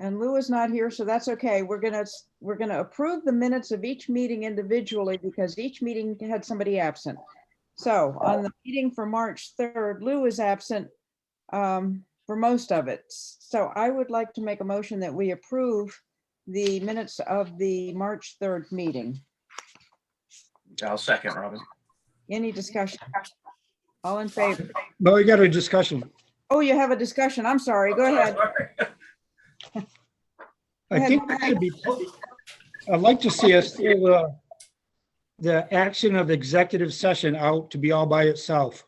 And Lou is not here, so that's okay. We're gonna approve the minutes of each meeting individually because each meeting had somebody absent. So on the meeting for March 3rd, Lou is absent for most of it. So I would like to make a motion that we approve the minutes of the March 3rd meeting. I'll second, Robin. Any discussion? All in favor? No, we got a discussion. Oh, you have a discussion. I'm sorry. Go ahead. I think it should be, I'd like to see us pull the action of executive session out to be all by itself.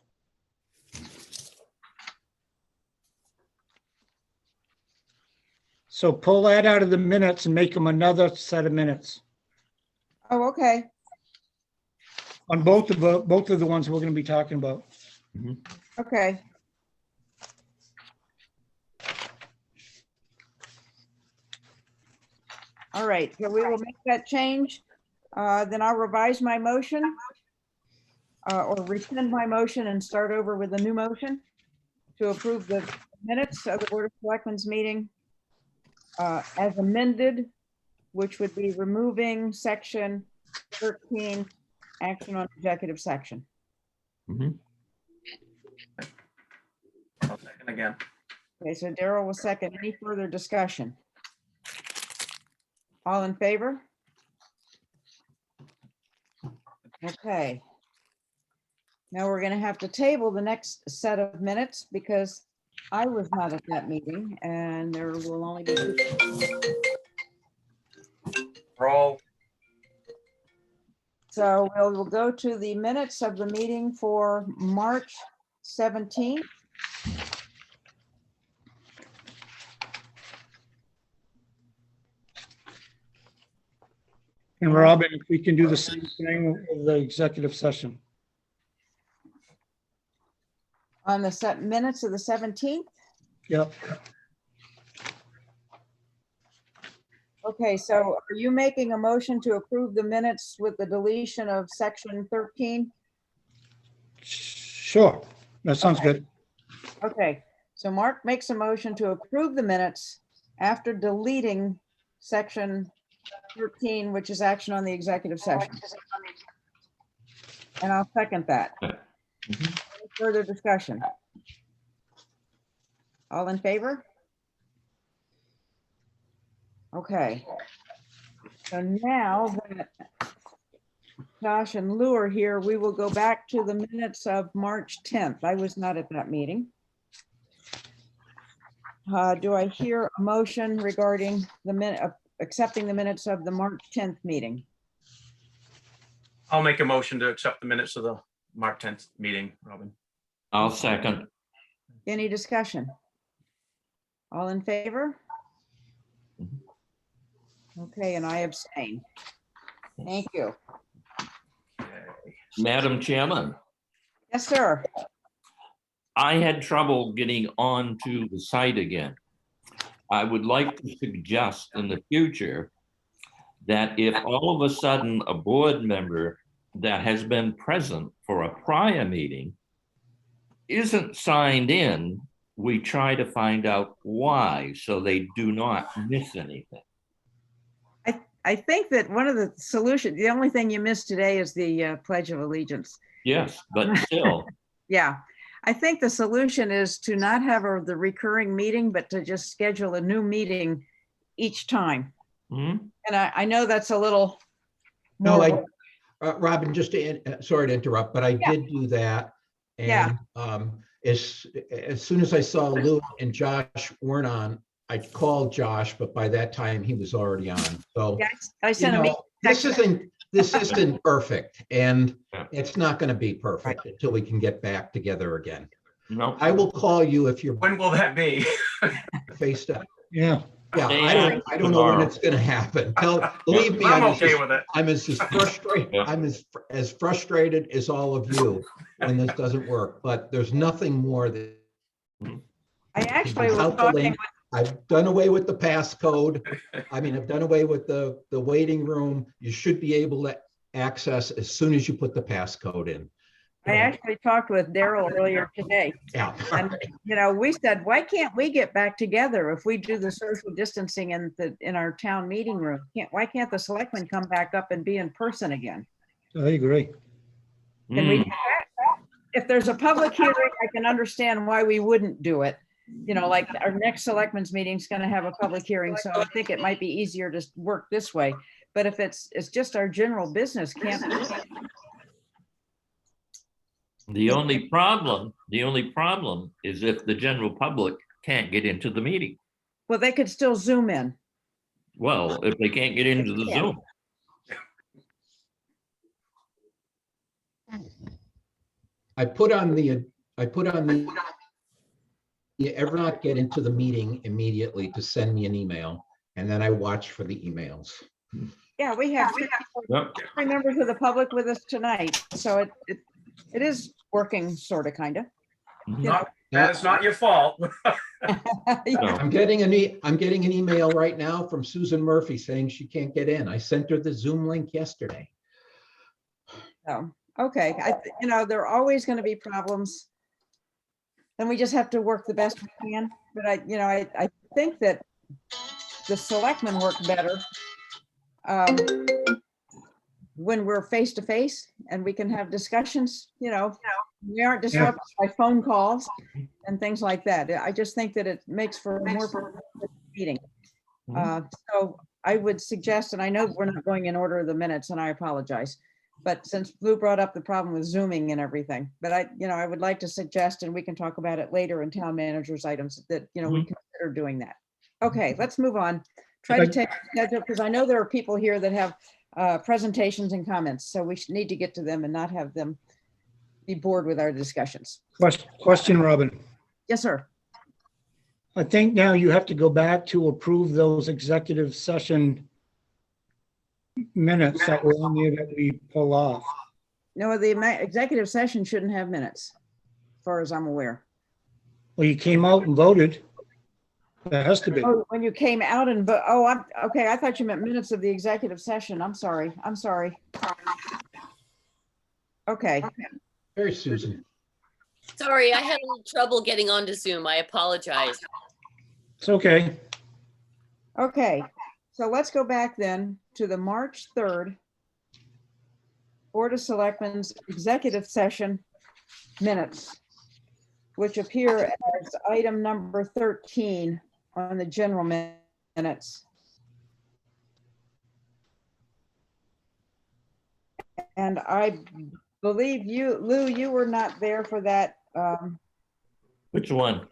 So pull that out of the minutes and make them another set of minutes Oh, okay. on both of the ones we're going to be talking about. Okay. All right, so we will make that change. Then I'll revise my motion or rescind my motion and start over with a new motion to approve the minutes of the Board of Selectmen's meeting as amended, which would be removing section 13, action on executive section. I'll second again. Okay, so Daryl will second. Any further discussion? All in favor? Okay. Now we're going to have to table the next set of minutes because I was not at that meeting and there will only be two. Roll. So we'll go to the minutes of the meeting for March 17th. And Robin, if we can do the same thing with the executive session. On the set minutes of the 17th. Yep. Okay, so are you making a motion to approve the minutes with the deletion of section 13? Sure. That sounds good. Okay, so Mark makes a motion to approve the minutes after deleting section 13, which is action on the executive session. And I'll second that. Any further discussion? All in favor? Okay. So now that Josh and Lou are here, we will go back to the minutes of March 10th. I was not at that meeting. Do I hear a motion regarding the minute of accepting the minutes of the March 10th meeting? I'll make a motion to accept the minutes of the March 10th meeting, Robin. I'll second. Any discussion? All in favor? Okay, and I abstain. Thank you. Madam Chairman, Yes, sir. I had trouble getting onto the site again. I would like to suggest in the future that if all of a sudden a board member that has been present for a prior meeting isn't signed in, we try to find out why, so they do not miss anything. I think that one of the solutions, the only thing you missed today is the Pledge of Allegiance. Yes, but still. Yeah, I think the solution is to not have the recurring meeting, but to just schedule a new meeting each time. Mhm. And I know that's a little. No, more- Robin, just to, sorry to interrupt, but I did do that. Yeah. And as soon as I saw Lou and Josh weren't on, I called Josh, but by that time he was already on. So, Yes, I you sent a know, meeting. this isn't perfect, and Yeah. it's not going to be perfect until we can get back together again. No. I will call you if you're When will that be? faced up. Yeah. Yeah, Stay I on don't know when tomorrow. it's going to happen. Believe me, I'm okay with it. I'm as frustrated. Yeah. I'm as frustrated as all of you when this doesn't work. But there's nothing more that I actually was without the talking link. I've done away with the passcode. I mean, I've done away with the waiting room. You should be able to access as soon as you put the passcode in. I actually talked with Daryl earlier today. Yeah. And, we said, why can't we get back together if we do the social distancing in our town meeting room? Why can't the selectmen come back up and be in person again? I agree. Can we Mm, do that? If there's a public hearing, I can understand why we wouldn't do it. Like our next selectmen's meeting is going to have a public hearing, so I think it might be easier to work this way. But if it's just our general business, can't. The only problem is if the general public can't get into the meeting. Well, they could still Zoom in. Well, if they can't get into the Yeah. Zoom. I put on the, you ever not get into the meeting immediately to send me an email, and then I watch for the emails. Yeah, we have Yep. three members of the public with us tonight, so it is working sort of, kind of. That's not your fault. No. I'm getting an email right now from Susan Murphy saying she can't get in. I sent her the Zoom link yesterday. So, okay, there are always going to be problems. And we just have to work the best we can. But I think that the selectmen work better when we're face to face and we can have discussions, we aren't disrupted by phone calls and things like that. I just think that it makes for a more productive meeting. So I would suggest, and I know we're not going in order of the minutes, and I apologize, but since Lou brought up the problem with Zooming and everything, but I would like to suggest, and we can talk about it later in town managers items, that, we consider doing that. Okay, let's move on. Try to take schedule, because I know there are people here that have presentations and comments, so we need to get to them and not have them be bored with our discussions. Question, Robin. Yes, sir. I think now you have to go back to approve those executive session minutes that were on there that we pull off. No, the executive session shouldn't have minutes, as far as I'm aware. Well, you came out and voted. There has to be. Oh, when you came out and, okay, I thought you meant minutes of the executive session. I'm sorry. Okay, There's Susan. Sorry, I had a little trouble getting onto Zoom. I apologize. It's okay. okay. So let's go back then to the March 3rd Board of Selectmen's executive session minutes, which appear as item number 13 on the general minutes. And I believe you, Lou, you were not there for that Which one?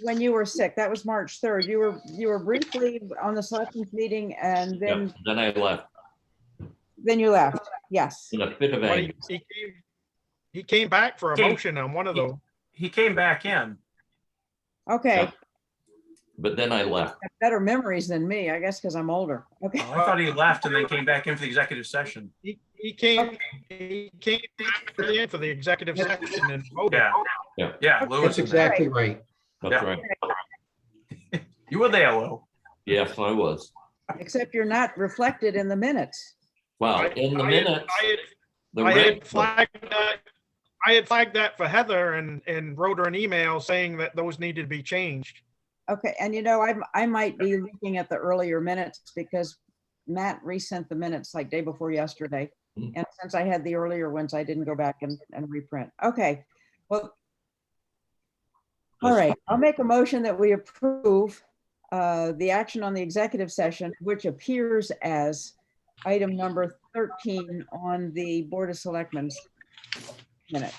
when you were sick. That was March 3rd. You were briefly on the selectmen's meeting, and Yeah, then I left then you left. Yes. in a fit of Well, anger. he came back for a Came- motion on one of those. He came back in. Okay. Yeah. But then I left. Got better memories than me, I guess, because I'm older. Okay. I thought he left and then came back in for the executive session. He came back in for the executive session and voted. Yeah, Lou That's was, exactly right. That's Yeah. right. you were there, Lou. Yes, I was. Except you're not reflected in the minutes. Well, in the minutes, the I red had flagged that for Heather and wrote her an email saying that those needed to be changed. Okay, and I might be looking at the earlier minutes because Matt resent the minutes like day before yesterday. Hmm. And since I had the earlier ones, I didn't go back and reprint. Okay, well, all right, I'll make a motion that we approve the action on the executive session, which appears as item number 13 on the Board of Selectmen's minute.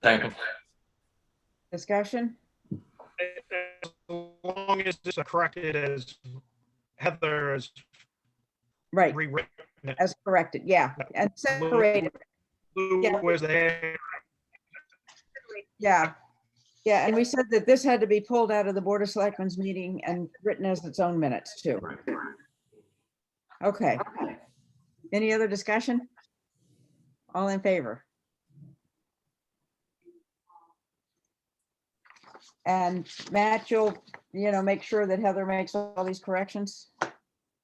second. Discussion? As long as it's corrected as Heather has Right, rewritten it. as corrected, yeah, and separated. Lou Yeah. was there. Yeah, yeah, and we said that this had to be pulled out of the Board of Selectmen's meeting and written as its own minutes too. Okay. Any other discussion? All in favor? And Matt, you'll, make sure that Heather makes all these corrections?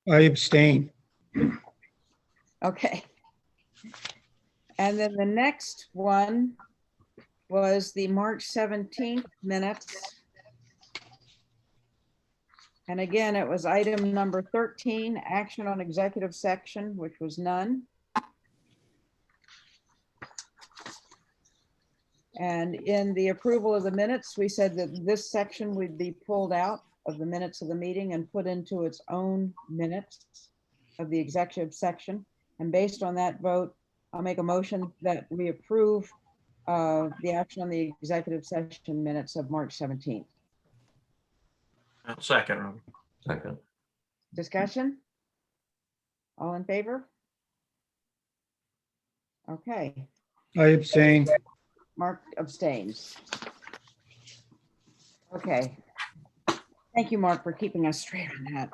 I abstain. Okay. And then the next one was the March 17th minutes. And again, it was item number 13, action on executive section, which was none. And in the approval of the minutes, we said that this section would be pulled out of the minutes of the meeting and put into its own minutes of the executive section. And based on that vote, I'll make a motion that we approve the action on the executive session minutes of March 17th. Second, Robert. Second. Discussion? All in favor? Okay, I abstain. Mark abstains. Okay. Thank you, Mark, for keeping us straight on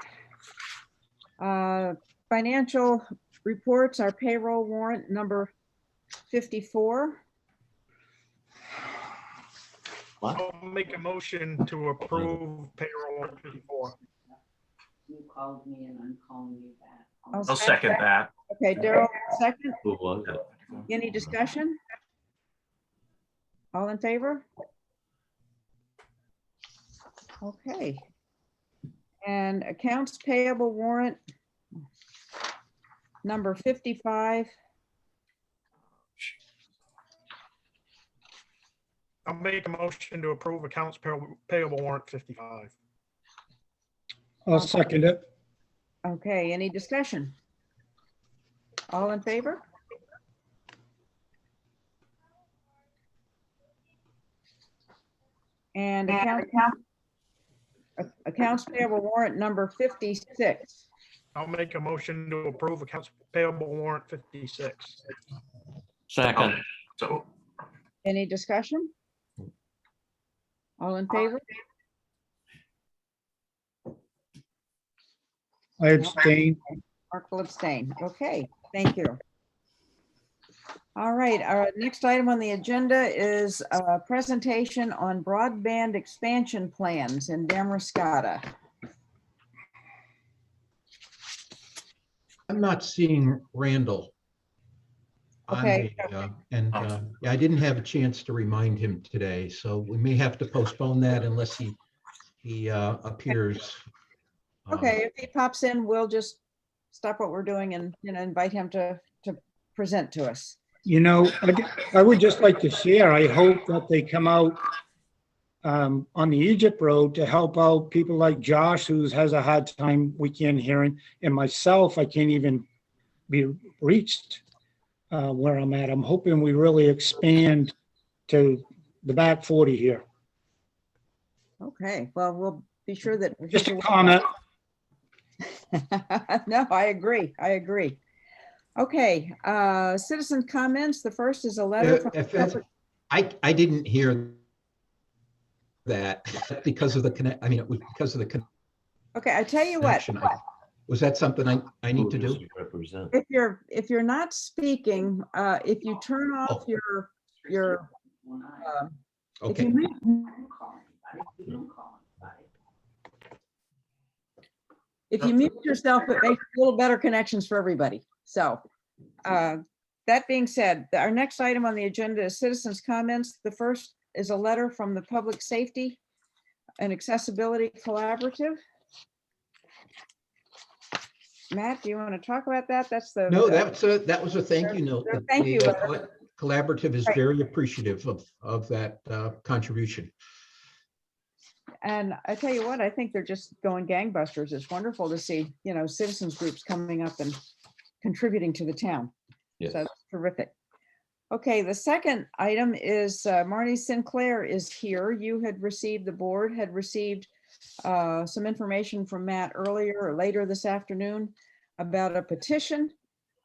that. Financial reports, our payroll warrant number 54. I'll make a motion to approve payroll 54. You called me and I'm calling you back. I'll second that. Okay, Daryl, second. Who was it? Any discussion? All in favor? Okay. And accounts payable warrant number 55. I'll make a motion to approve accounts payable warrant 55. I'll second it. Okay, any discussion? All in favor? And accounts payable warrant number 56. I'll make a motion to approve accounts payable warrant 56. Second. So, Any discussion? All in favor? I abstain. Mark will abstain. Okay, thank you. All right, our next item on the agenda is a presentation on broadband expansion plans in Damascotta. I'm not seeing Randall. on Okay. yeah, I didn't have a chance to remind him today, so we may have to postpone that unless he appears. Okay, if he pops in, we'll just stop what we're doing and, invite him to present to us. I would just like to share, I hope that they come out on the Egypt Road to help out people like Josh, who has a hard time weekend hearing, and myself, I can't even be reached where I'm at. I'm hoping we really expand to the back 40 here. Okay, well, we'll be sure that. Just a comment. No, I agree. Okay, citizen comments. The first is a letter from. I didn't hear that because of the connect. I mean, it was because of the Okay, I tell you what. connection. Was that something I need to do? Represent. If you're not speaking, if you turn off your if Okay. you mute- if you mute yourself, it makes a little better connections for everybody. So that being said, our next item on the agenda is citizens' comments. The first is a letter from the Public Safety and Accessibility Collaborative. Matt, do you want to talk about that? That's the. No, that was a thank you note. their thank you letter. Collaborative is Right. very appreciative of that contribution. And I tell you what, I think they're just going gangbusters. It's wonderful to see, citizens groups coming up and contributing to the town. Yes. So that's terrific. Okay, the second item is Marnie Sinclair is here. The board had received some information from Matt earlier or later this afternoon about a petition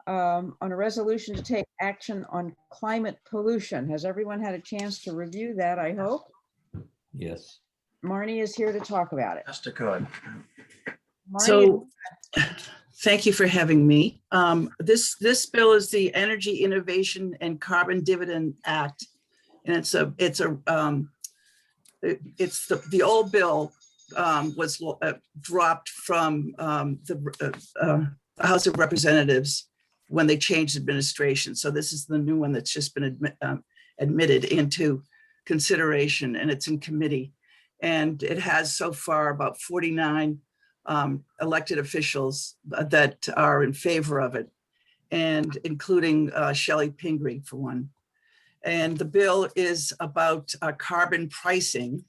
on a resolution to take action on climate pollution. Has everyone had a chance to review that, I hope? Yes. Marnie is here to talk about it. Just a good. Marnie, So, thank you for having me. This bill is the Energy Innovation and Carbon Dividend Act. And it's the old bill was dropped from the House of Representatives when they changed administration. So this is the new one that's just been admitted into consideration, and it's in committee. And it has so far about 49 elected officials that are in favor of it, and including Shelley Pingree for one. And the bill is about carbon pricing,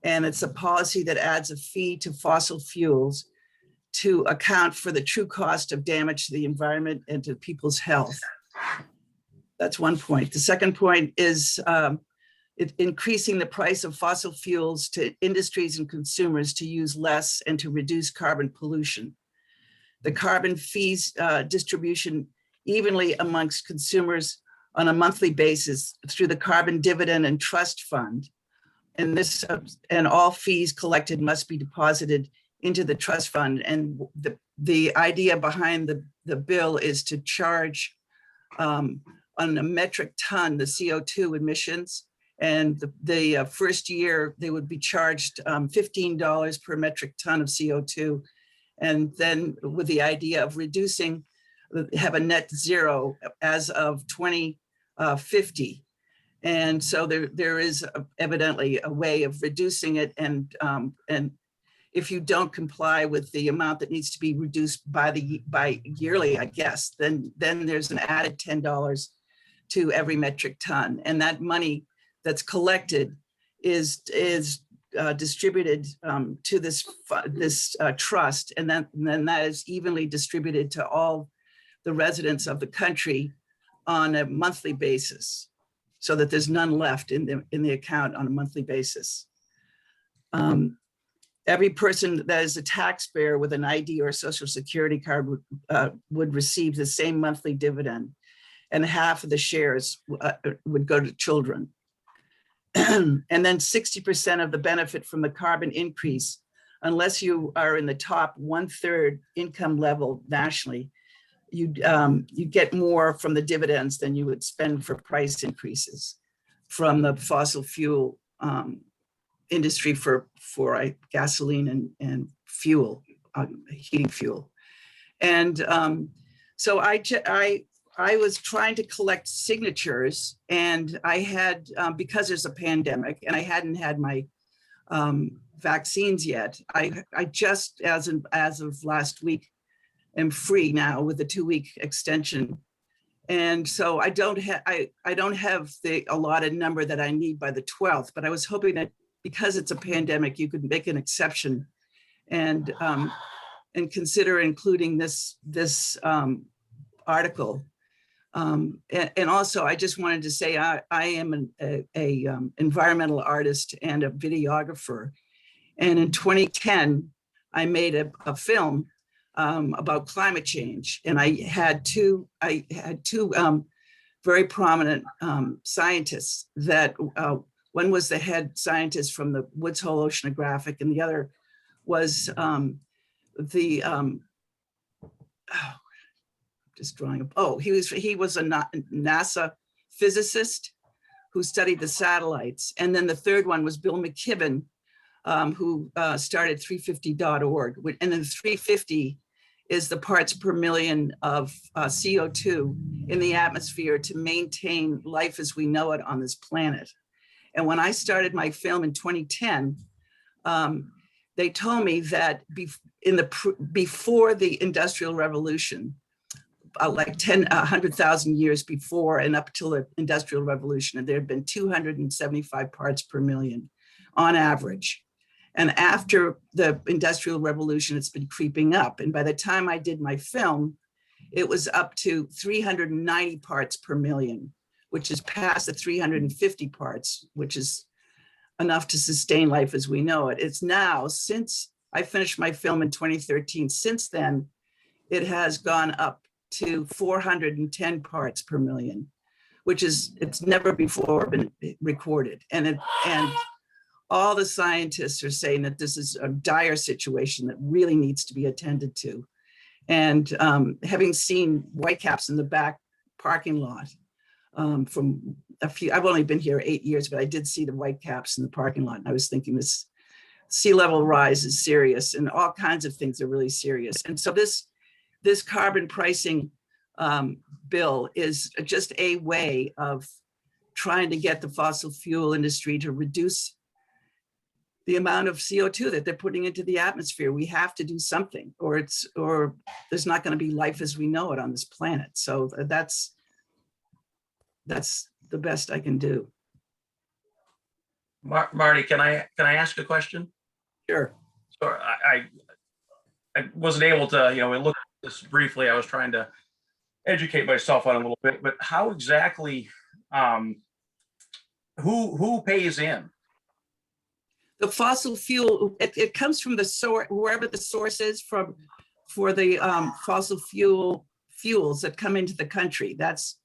and it's a policy that adds a fee to fossil fuels to account for the true cost of damage to the environment and to people's health. That's one point. The second point is increasing the price of fossil fuels to industries and consumers to use less and to reduce carbon pollution. The carbon fees distribution evenly amongst consumers on a monthly basis through the carbon dividend and trust fund. And this and all fees collected must be deposited into the trust fund. And the idea behind the bill is to charge on a metric ton the CO2 emissions. And the first year they would be charged $15 per metric ton of CO2. And then with the idea of reducing, have a net zero as of 2050. And so there is evidently a way of reducing it. And if you don't comply with the amount that needs to be reduced by yearly, I guess, then there's an added $10 to every metric ton. And that money that's collected is distributed to this trust, and then that is evenly distributed to all the residents of the country on a monthly basis, so that there's none left in the account on a monthly basis. Every person that is a taxpayer with an ID or a social security card would receive the same monthly dividend, and half of the shares would go to children. And then 60% of the benefit from the carbon increase, unless you are in the top 1/3 income level nationally, you get more from the dividends than you would spend for price increases from the fossil fuel industry for gasoline and fuel, heating fuel. And so I was trying to collect signatures, and I had, because there's a pandemic and I hadn't had my vaccines yet, I just, as of last week, am free now with the 2-week extension. And so I don't have the allotted number that I need by the 12th, but I was hoping that because it's a pandemic, you could make an exception and consider including this article. And also, I just wanted to say I am an environmental artist and a videographer. And in 2010, I made a film about climate change, and I had two very prominent scientists. That one was the head scientist from the Woods Hole Oceanographic, and the other was he was a NASA physicist who studied the satellites. And then the third one was Bill McKibben, who started 350.org. And then 350 is the parts per million of CO2 in the atmosphere to maintain life as we know it on this planet. And when I started my film in 2010, they told me that before the Industrial Revolution, like 100,000 years before and up till the Industrial Revolution, and there had been 275 parts per million on average. And after the Industrial Revolution, it's been creeping up. And by the time I did my film, it was up to 390 parts per million, which is past the 350 parts, which is enough to sustain life as we know it. It's now, since I finished my film in 2013, since then, it has gone up to 410 parts per million, which is, it's never before been recorded. And all the scientists are saying that this is a dire situation that really needs to be attended to. And having seen whitecaps in the back parking lot from I've only been here 8 years, but I did see the whitecaps in the parking lot. And I was thinking this sea level rise is serious, and all kinds of things are really serious. And so this carbon pricing bill is just a way of trying to get the fossil fuel industry to reduce the amount of CO2 that they're putting into the atmosphere. We have to do something, or there's not going to be life as we know it on this planet. So that's the best I can do. Marty, can I ask a question? Sure. So I wasn't able to, we looked at this briefly. I was trying to educate myself on it a little bit, but how exactly, who pays in? The fossil fuel, it comes from the source, wherever the source is for the fossil fuels that come into the country. That's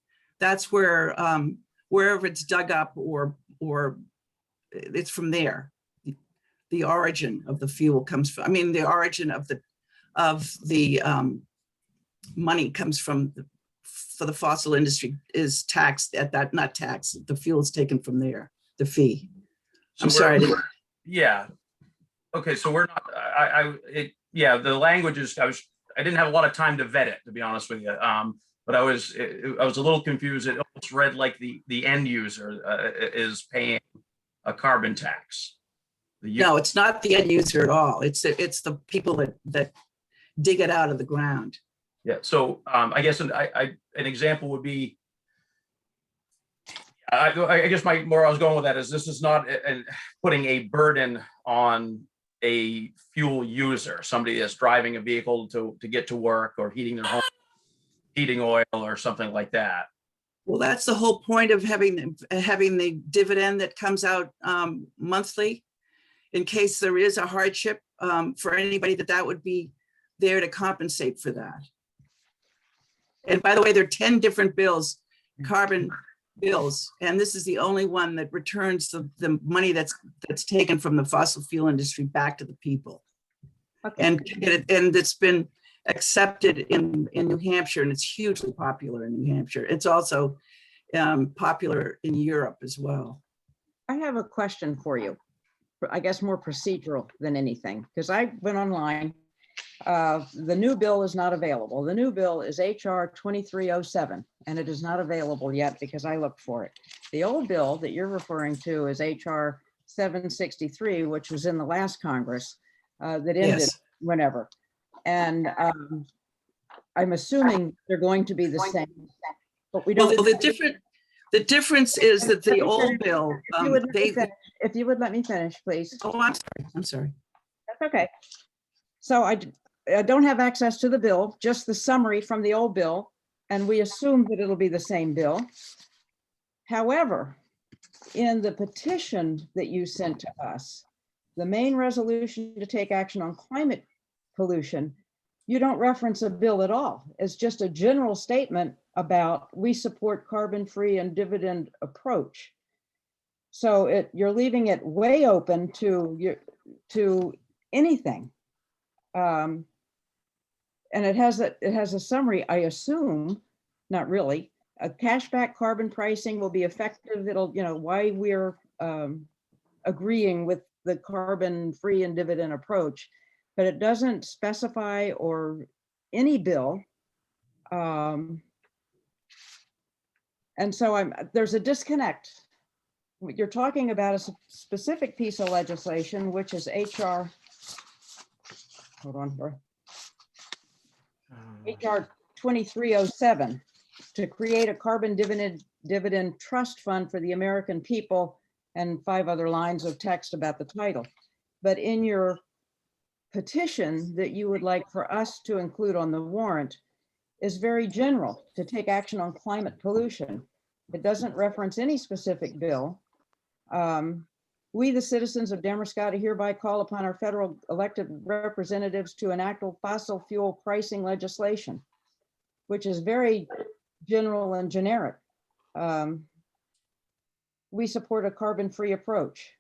where wherever it's dug up or it's from there. The origin of the fuel comes from, the origin of the money comes from for the fossil industry is taxed at that, not taxed. The fuel is taken from there, the fee. So I'm sorry. Yeah. Okay. So we're not, the language is, I didn't have a lot of time to vet it, to be honest with you. But I was a little confused. It almost read like the end user is paying a carbon tax. No, it's not the end user at all. It's the people that dig it out of the ground. Yeah. So I guess an example would be, I guess where I was going with that is this is not putting a burden on a fuel user, somebody that's driving a vehicle to get to work or heating their home, heating oil or something like that. Well, that's the whole point of having the dividend that comes out monthly, in case there is a hardship for anybody, that would be there to compensate for that. And by the way, there are 10 different bills, carbon bills, and this is the only one that returns the money that's taken from the fossil fuel industry back to the people. Okay. And it's been accepted in New Hampshire, and it's hugely popular in New Hampshire. It's also popular in Europe as well. I have a question for you. I guess more procedural than anything, because I went online. The new bill is not available. The new bill is HR 2307, and it is not available yet because I looked for it. The old bill that you're referring to is HR 763, which was in the last Congress that ended whenever. And I'm assuming they're going to be the same, but we don't. Well, the difference is that the old bill, if you would let me finish, please. Oh, I'm sorry. That's okay. So I don't have access to the bill, just the summary from the old bill, and we assume that it'll be the same bill. However, in the petition that you sent to us, the main resolution to take action on climate pollution, you don't reference a bill at all. It's just a general statement about we support carbon-free and dividend approach. So you're leaving it way open to anything. And it has a summary, I assume, not really. A cashback carbon pricing will be effective. It'll, why we're agreeing with the carbon-free and dividend approach, but it doesn't specify or any bill. And so there's a disconnect. You're talking about a specific piece of legislation, which is HR, hold on, HR 2307, to create a carbon dividend trust fund for the American people, and 5 other lines of text about the title. But in your petition that you would like for us to include on the warrant is very general, to take action on climate pollution. It doesn't reference any specific bill. We, the citizens of Damascotta, hereby call upon our federal elected representatives to enact fossil fuel pricing legislation, which is very general and generic. We support a carbon-free approach.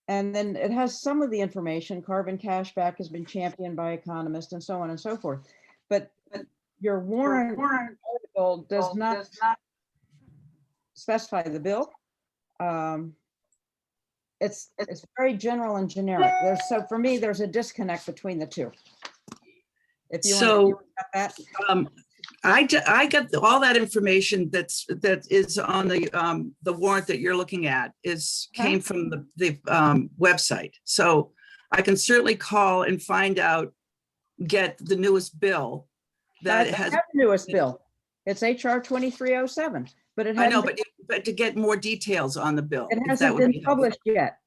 And then it has some of the information. Carbon cashback has been championed by economists and so on and so forth. But your warrant article does not specify the bill. It's very general and generic. So for me, there's a disconnect between the two. If you want to talk about that. I got all that information that is on the warrant that you're looking at came from the website. So I can certainly call and find out, get the newest bill that I has. have the newest bill. It's HR 2307, but it I know, hasn't, but to get more details on the bill. it if that hasn't would been be helpful. published yet.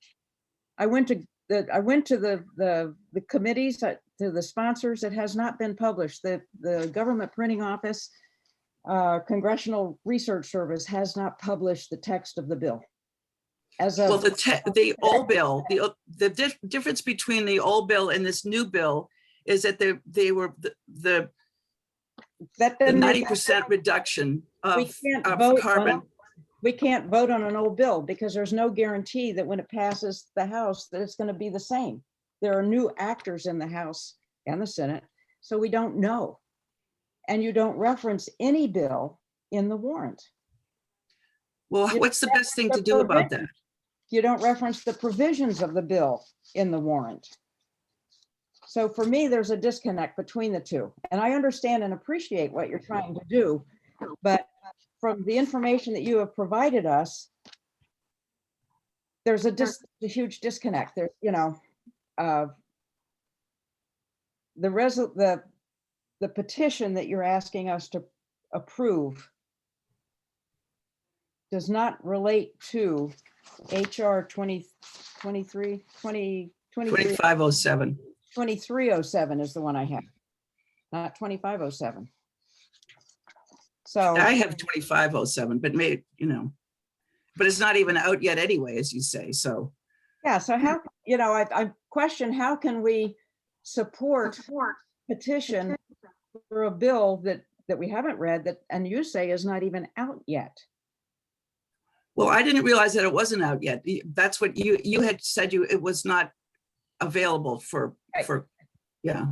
I went to the committees, to the sponsors. It has not been published. The government printing office, Congressional Research Service has not published the text of the bill. As Well, of, the old bill, the difference between the old bill and this new bill is that they were the that doesn't make- 90% reduction we of can't vote carbon. on, we can't vote on an old bill because there's no guarantee that when it passes the House that it's going to be the same. There are new actors in the House and the Senate, so we don't know. And you don't reference any bill in the warrant. Well, You what's the don't best thing to reference do the about that? provisions. You don't reference the provisions of the bill in the warrant. So for me, there's a disconnect between the two. And I understand and appreciate what you're trying to do, but from the information that you have provided us, there's a huge disconnect there, you know. The petition that you're asking us to approve does not relate to HR 2307 2507. is the one I have, not 2507. So, I have 2507, but maybe, but it's not even out yet anyway, as you say, so. yeah, so how, I question, how can we support petition for a bill that we haven't read that, and you say is not even out yet? Well, I didn't realize that it wasn't out yet. That's what you had said, it was not available for, yeah.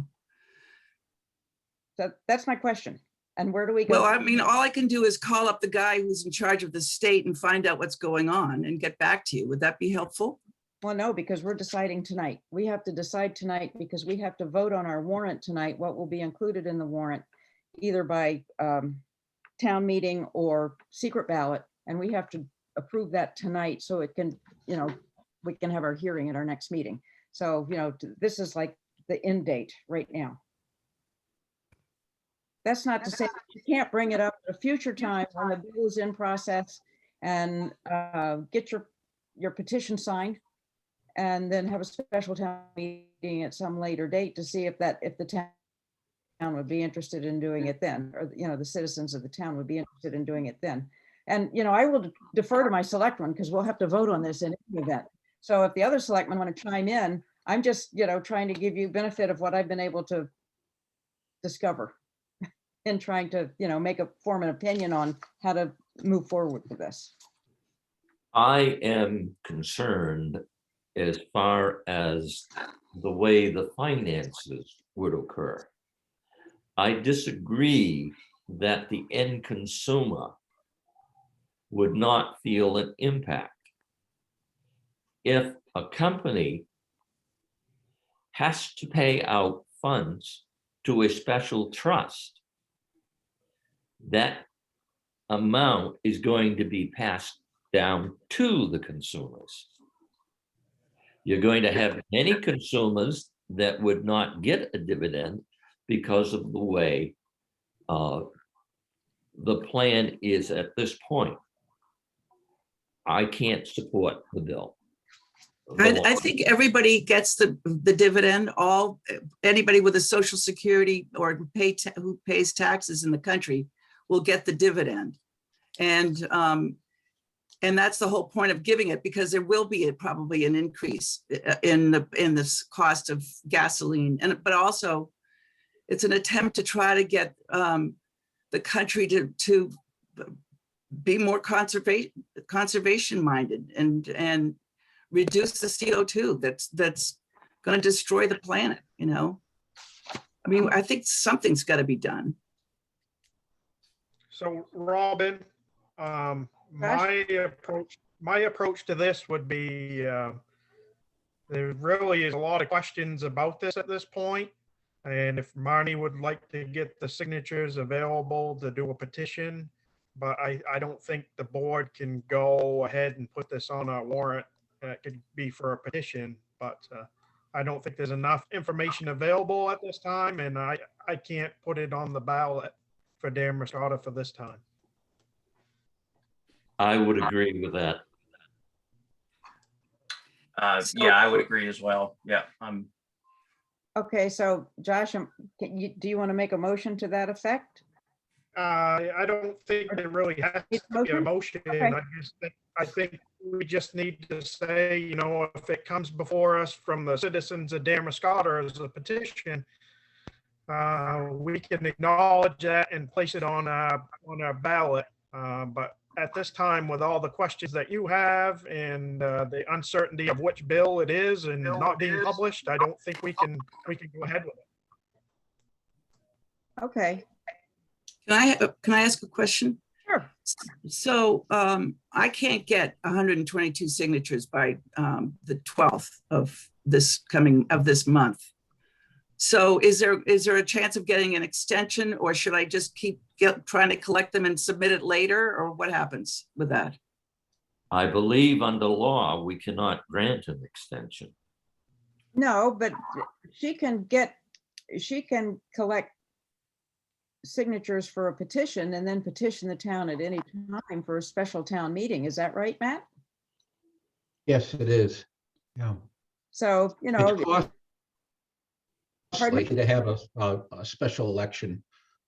So that's my question. And where do we go? Well, I mean, all I can do is call up the guy who's in charge of the state and find out what's going on and get back to you. Would that be helpful? Well, no, because we're deciding tonight. We have to decide tonight because we have to vote on our warrant tonight, what will be included in the warrant, either by town meeting or secret ballot. And we have to approve that tonight so it can, we can have our hearing at our next meeting. So, this is like the end date right now. That's not to say that you can't bring it up at a future time when the bill is in process and get your petition signed and then have a special town meeting at some later date to see if the town would be interested in doing it then, or, the citizens of the town would be interested in doing it then. And, I will defer to my selectmen because we'll have to vote on this in any event. So if the other selectmen want to chime in, I'm just, trying to give you benefit of what I've been able to discover and trying to, form an opinion on how to move forward with this. I am concerned as far as the way the finances would occur. I disagree that the end consumer would not feel an impact. If a company has to pay out funds to a special trust, that amount is going to be passed down to the consumers. You're going to have many consumers that would not get a dividend because of the way the plan is at this point. I can't support the bill. I think everybody gets the dividend. Anybody with a social security or who pays taxes in the country will get the dividend. And that's the whole point of giving it, because there will be probably an increase in this cost of gasoline. But also it's an attempt to try to get the country to be more conservation minded and reduce the CO2 that's going to destroy the planet. I mean, I think something's got to be So Robin, my approach to this would be, there really is a lot of questions about this at this point. And if Marnie would like to get the signatures available to do a petition, but I don't think the board can go ahead and put this on a warrant. It could be for a petition, but I don't think there's enough information available at this time, and I can't put it on the ballot for Damascotta for this time. I would agree with that. Yeah, I would agree as well. Yeah, Okay, so Josh, do you want to make a motion to that effect? I don't think it really has to be a motion. Okay. I think we just need to say, you know, if it comes before us from the citizens of Damascotta as a petition, we can acknowledge that and place it on a ballot. But at this time, with all the questions that you have and the uncertainty of which bill it is and not being published, I don't think we can go ahead with it. Okay, Can I ask a question? sure. So I can't get 122 signatures by the 12th of this month. So is there a chance of getting an extension, or should I just keep trying to collect them and submit it later, or what happens with that? I believe under law, we cannot grant an extension. No, but she can collect signatures for a petition and then petition the town at any time for a special town meeting. Is that right, Matt? Yes, it is. Yeah. So, you know, It costs Pardon me? like to have a special election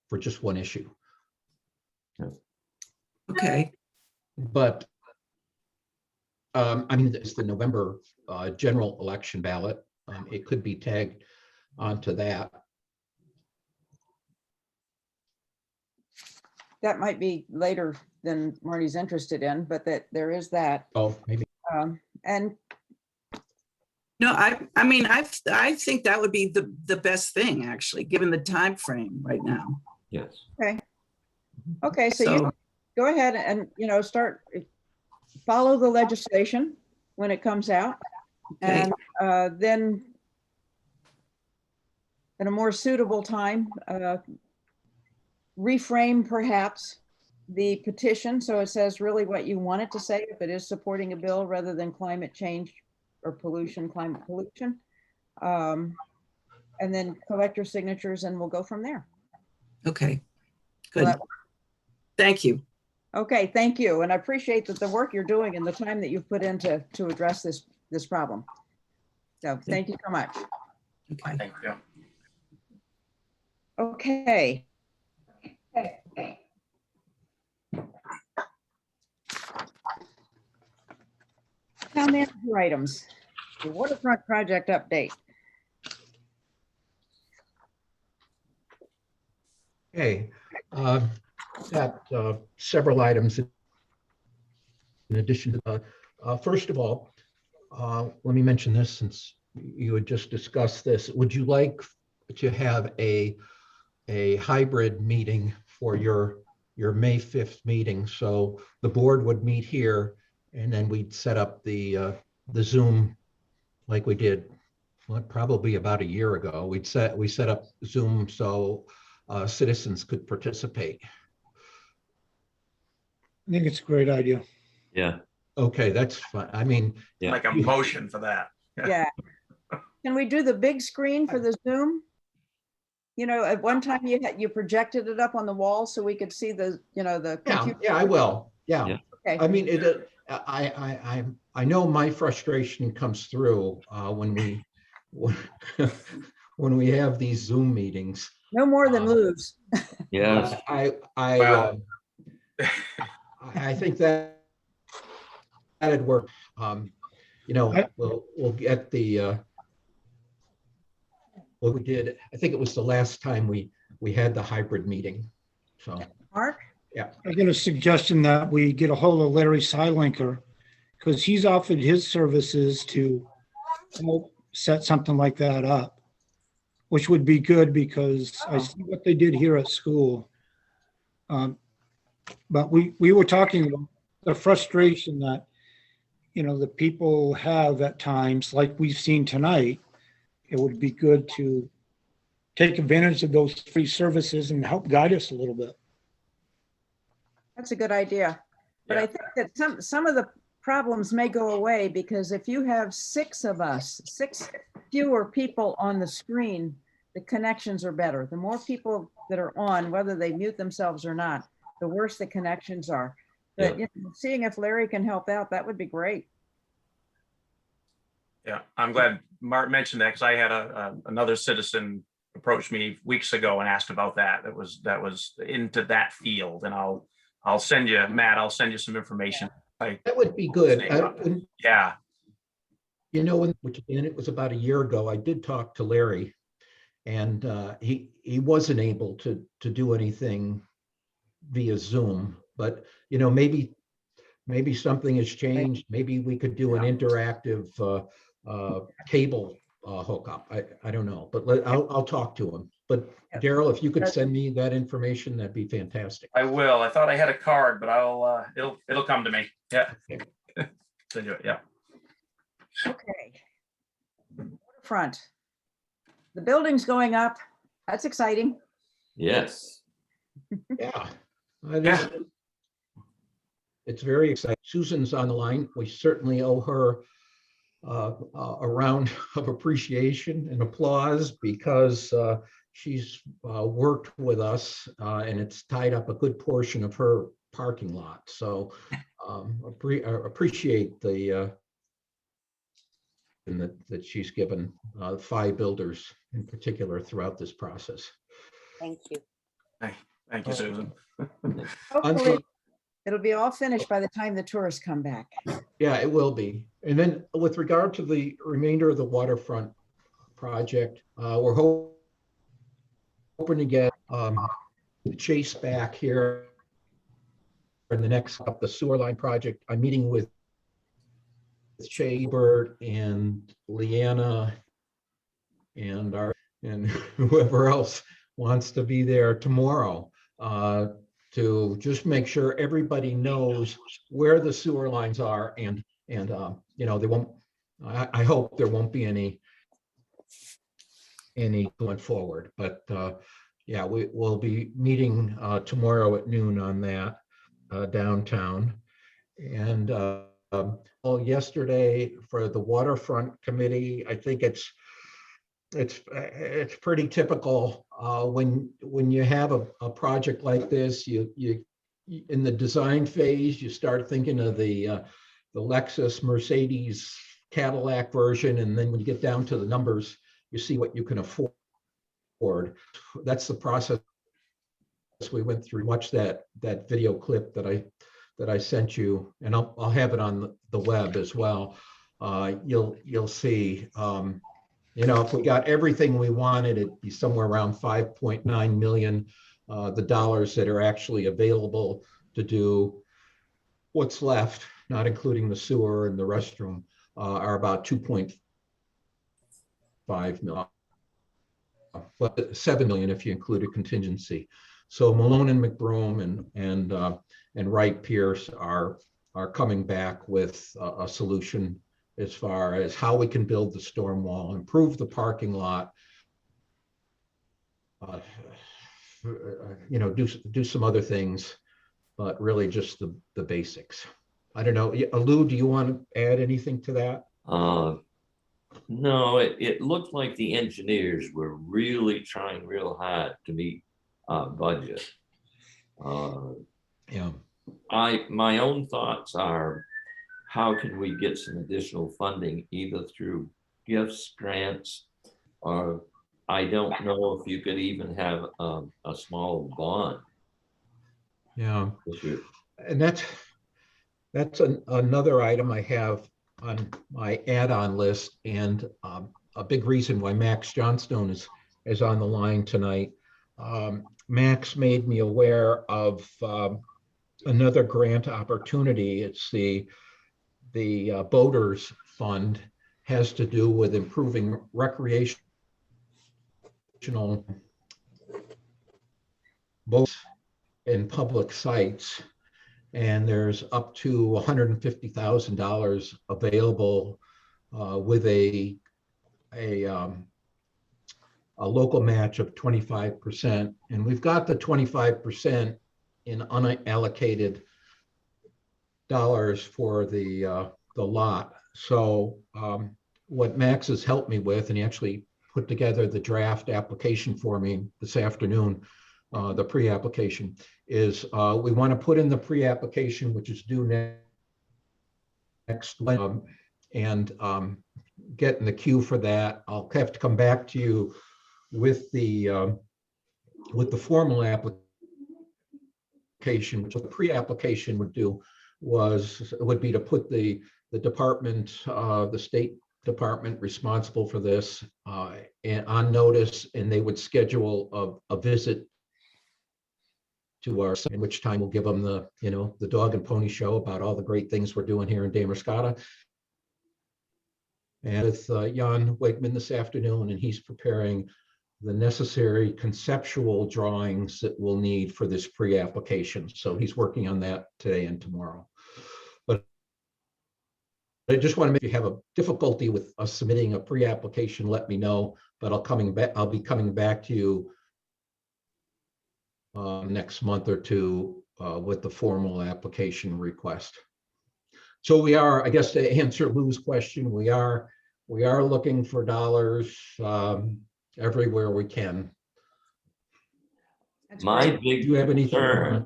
for just one issue. Okay, But I mean, it's the November general election ballot. It could be tagged onto that. that might be later than Marty's interested in, but that there is that. Oh, maybe. And no, I mean, I think that would be the best thing, actually, given the time frame right now. Yes. okay, so you go ahead and, you know, follow the legislation when it comes out. Okay. And then at a more suitable time, reframe perhaps the petition so it says really what you want it to say, if it is supporting a bill rather than climate change or climate pollution. And then collect your signatures and we'll go from there. Okay, Will good. that work? Thank you. Okay, thank you. And I appreciate that the work you're doing and the time that you've put in to address this problem. So thank you so much. Okay. thank you. Okay. Town manager items. The waterfront project update. Okay. Got several items in addition to, first of all, let me mention this since you had just discussed this. Would you like to have a hybrid meeting for your May 5th meeting? So the board would meet here and then we'd set up the Zoom like we did probably about a year ago. We set up Zoom so citizens could participate. I think it's a great idea. Yeah. Okay, that's fine. I mean, Yeah. Like a motion for that. Yeah. Can we do the big screen for the Zoom? You know, at one time you projected it up on the wall so we could see the, you know, the computer. yeah, I will. Yeah. Yeah. Okay. I mean, I know my frustration comes through when we have these Zoom meetings. No more than lose. Yes. I think that'd work. You know, we'll get the what we did. I think it was the last time we had the hybrid meeting. So Mark? I get a suggestion that we get a hold of Larry Silenker, because he's offered his services to help set something like that up, which would be good because I see what they did here at school. But we were talking about the frustration that, you know, the people have at times, like we've seen tonight. It would be good to take advantage of those free services and help guide us a little bit. That's a good idea. But I think that some of the problems may go away because if you have 6 of us, 6 fewer people on the screen, the connections are better. The more people that are on, whether they mute themselves or not, the worse the connections are. But you know, seeing if Larry can help out, that would be great. Yeah, I'm glad Mark mentioned that because I had another citizen approach me weeks ago and asked about that. That was into that field, and I'll send you, Matt. I'll send you some information. That would be good. Yeah. You know, which again, it was about a year ago, I did talk to Larry, and he wasn't able to do anything via Zoom, but you know, maybe something has changed. Maybe we could do an interactive cable hookup. I don't know, but I'll talk to him. But Daryl, if you could send me that information, that'd be fantastic. I will. I thought I had a card, but I'll it'll come to me. Yeah. So, yeah. Okay. Waterfront. The building's going up. That's exciting. Yes. Yeah. It's very exciting. Susan's on the line. We certainly owe her a round of appreciation and applause because she's worked with us and it's tied up a good portion of her parking lot. So appreciate the that she's given 5 builders in particular throughout this process. Thank you. Thank you, Susan. Hopefully, it'll be all finished by the time the tourists come back. Yeah, it will be. And then with regard to the remainder of the waterfront project, we're hoping to get Chase back here in the next up the sewer line project. I'm meeting with Shaybert and Leanna and whoever else wants to be there tomorrow to just make sure everybody knows where the sewer lines are and you know, there won't, I hope there won't be any going forward, but yeah, we'll be meeting tomorrow at noon on that downtown. And well, yesterday for the waterfront committee, I think it's pretty typical when you have a project like this, you in the design phase, you start thinking of the Lexus, Mercedes, Cadillac version, and then when you get down to the numbers, you see what you can afford. That's the process we went through. Watch that video clip that I sent you, and I'll have it on the web as well. You'll see. You know, if we got everything we wanted, it'd be somewhere around 5.9 million. The dollars that are actually available to do what's left, not including the sewer and the restroom, are about 2.5 million. But 7 million if you include a contingency. So Malone and McBroom and Wright Pierce are coming back with a solution as far as how we can build the storm wall, improve the parking lot, you know, do some other things, but really just the basics. I don't know, Lou, do you want to add anything to that? No, it looked like the engineers were really trying real hard to meet budget. Yeah. My own thoughts are, how can we get some additional funding either through gifts, grants, or I don't know if you could even have a small bond. Yeah. And that's another item I have on my add-on list, and a big reason why Max Johnstone is on the line tonight. Max made me aware of another grant opportunity. It's the Boaters Fund, has to do with improving recreational boats in public sites. And there's up to $150,000 available with a a local match of 25%. And we've got the 25% in unallocated dollars for the lot. So what Max has helped me with, and he actually put together the draft application for me this afternoon, the pre-application, is we want to put in the pre-application, which is due next Wednesday, and get in the queue for that. I'll have to come back to you with the formal application, which the pre-application would do would be to put the department, the state department responsible for this and on notice, and they would schedule a visit to our, in which time we'll give them the, the dog and pony show about all the great things we're doing here in Damascotta. And with Jan Wegman this afternoon, and he's preparing the necessary conceptual drawings that we'll need for this pre-application. So he's working on that today and tomorrow. But I just want to make you have a difficulty with us submitting a pre-application, let me know, but I'll be coming back to you next month or two with the formal application request. So we are, I guess, to answer Lou's question, we are looking for dollars everywhere we can. That's My great. big Do you have anything? concern,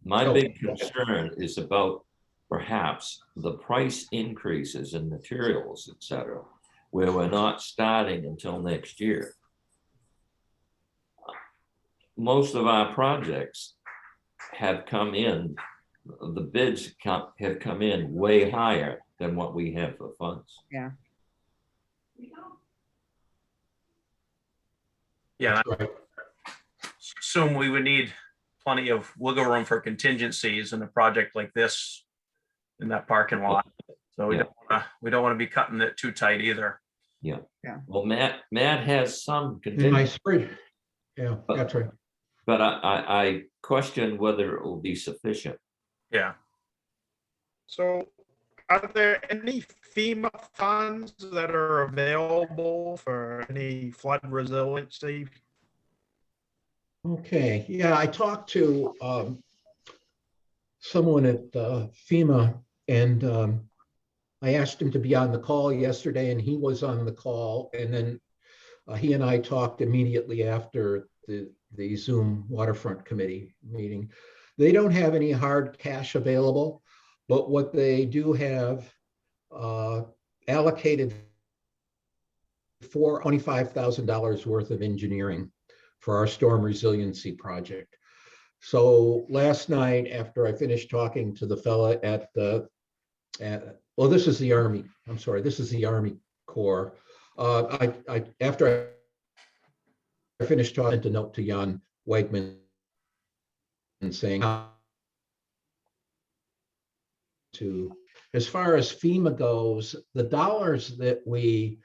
my Oh, big okay. concern is about perhaps the price increases in materials, et cetera, where we're not starting until next year. Most of our projects have come in, the bids have come in way higher than what we have for funds. Yeah. Yeah, That's right. assume we would need plenty of wiggle room for contingencies in a project like this in that parking lot. So we don't want to be cutting it too tight either. Yeah. Yeah. Well, Matt has some In my contingency, spring. Yeah, that's right. but I question whether it will be sufficient. Yeah. So are there any FEMA funds that are available for any flood resiliency? Okay, yeah, I talked to someone at FEMA, and I asked him to be on the call yesterday, and he was on the call, and then he and I talked immediately after the Zoom Waterfront Committee meeting. They don't have any hard cash available, but what they do have allocated for $25,000 worth of engineering for our storm resiliency project. So last night, after I finished talking to the fella well, this is the Army. I'm sorry, this is the Army Corps. After I finished talking, to note to Jan Wegman and saying as far as FEMA goes, the dollars that we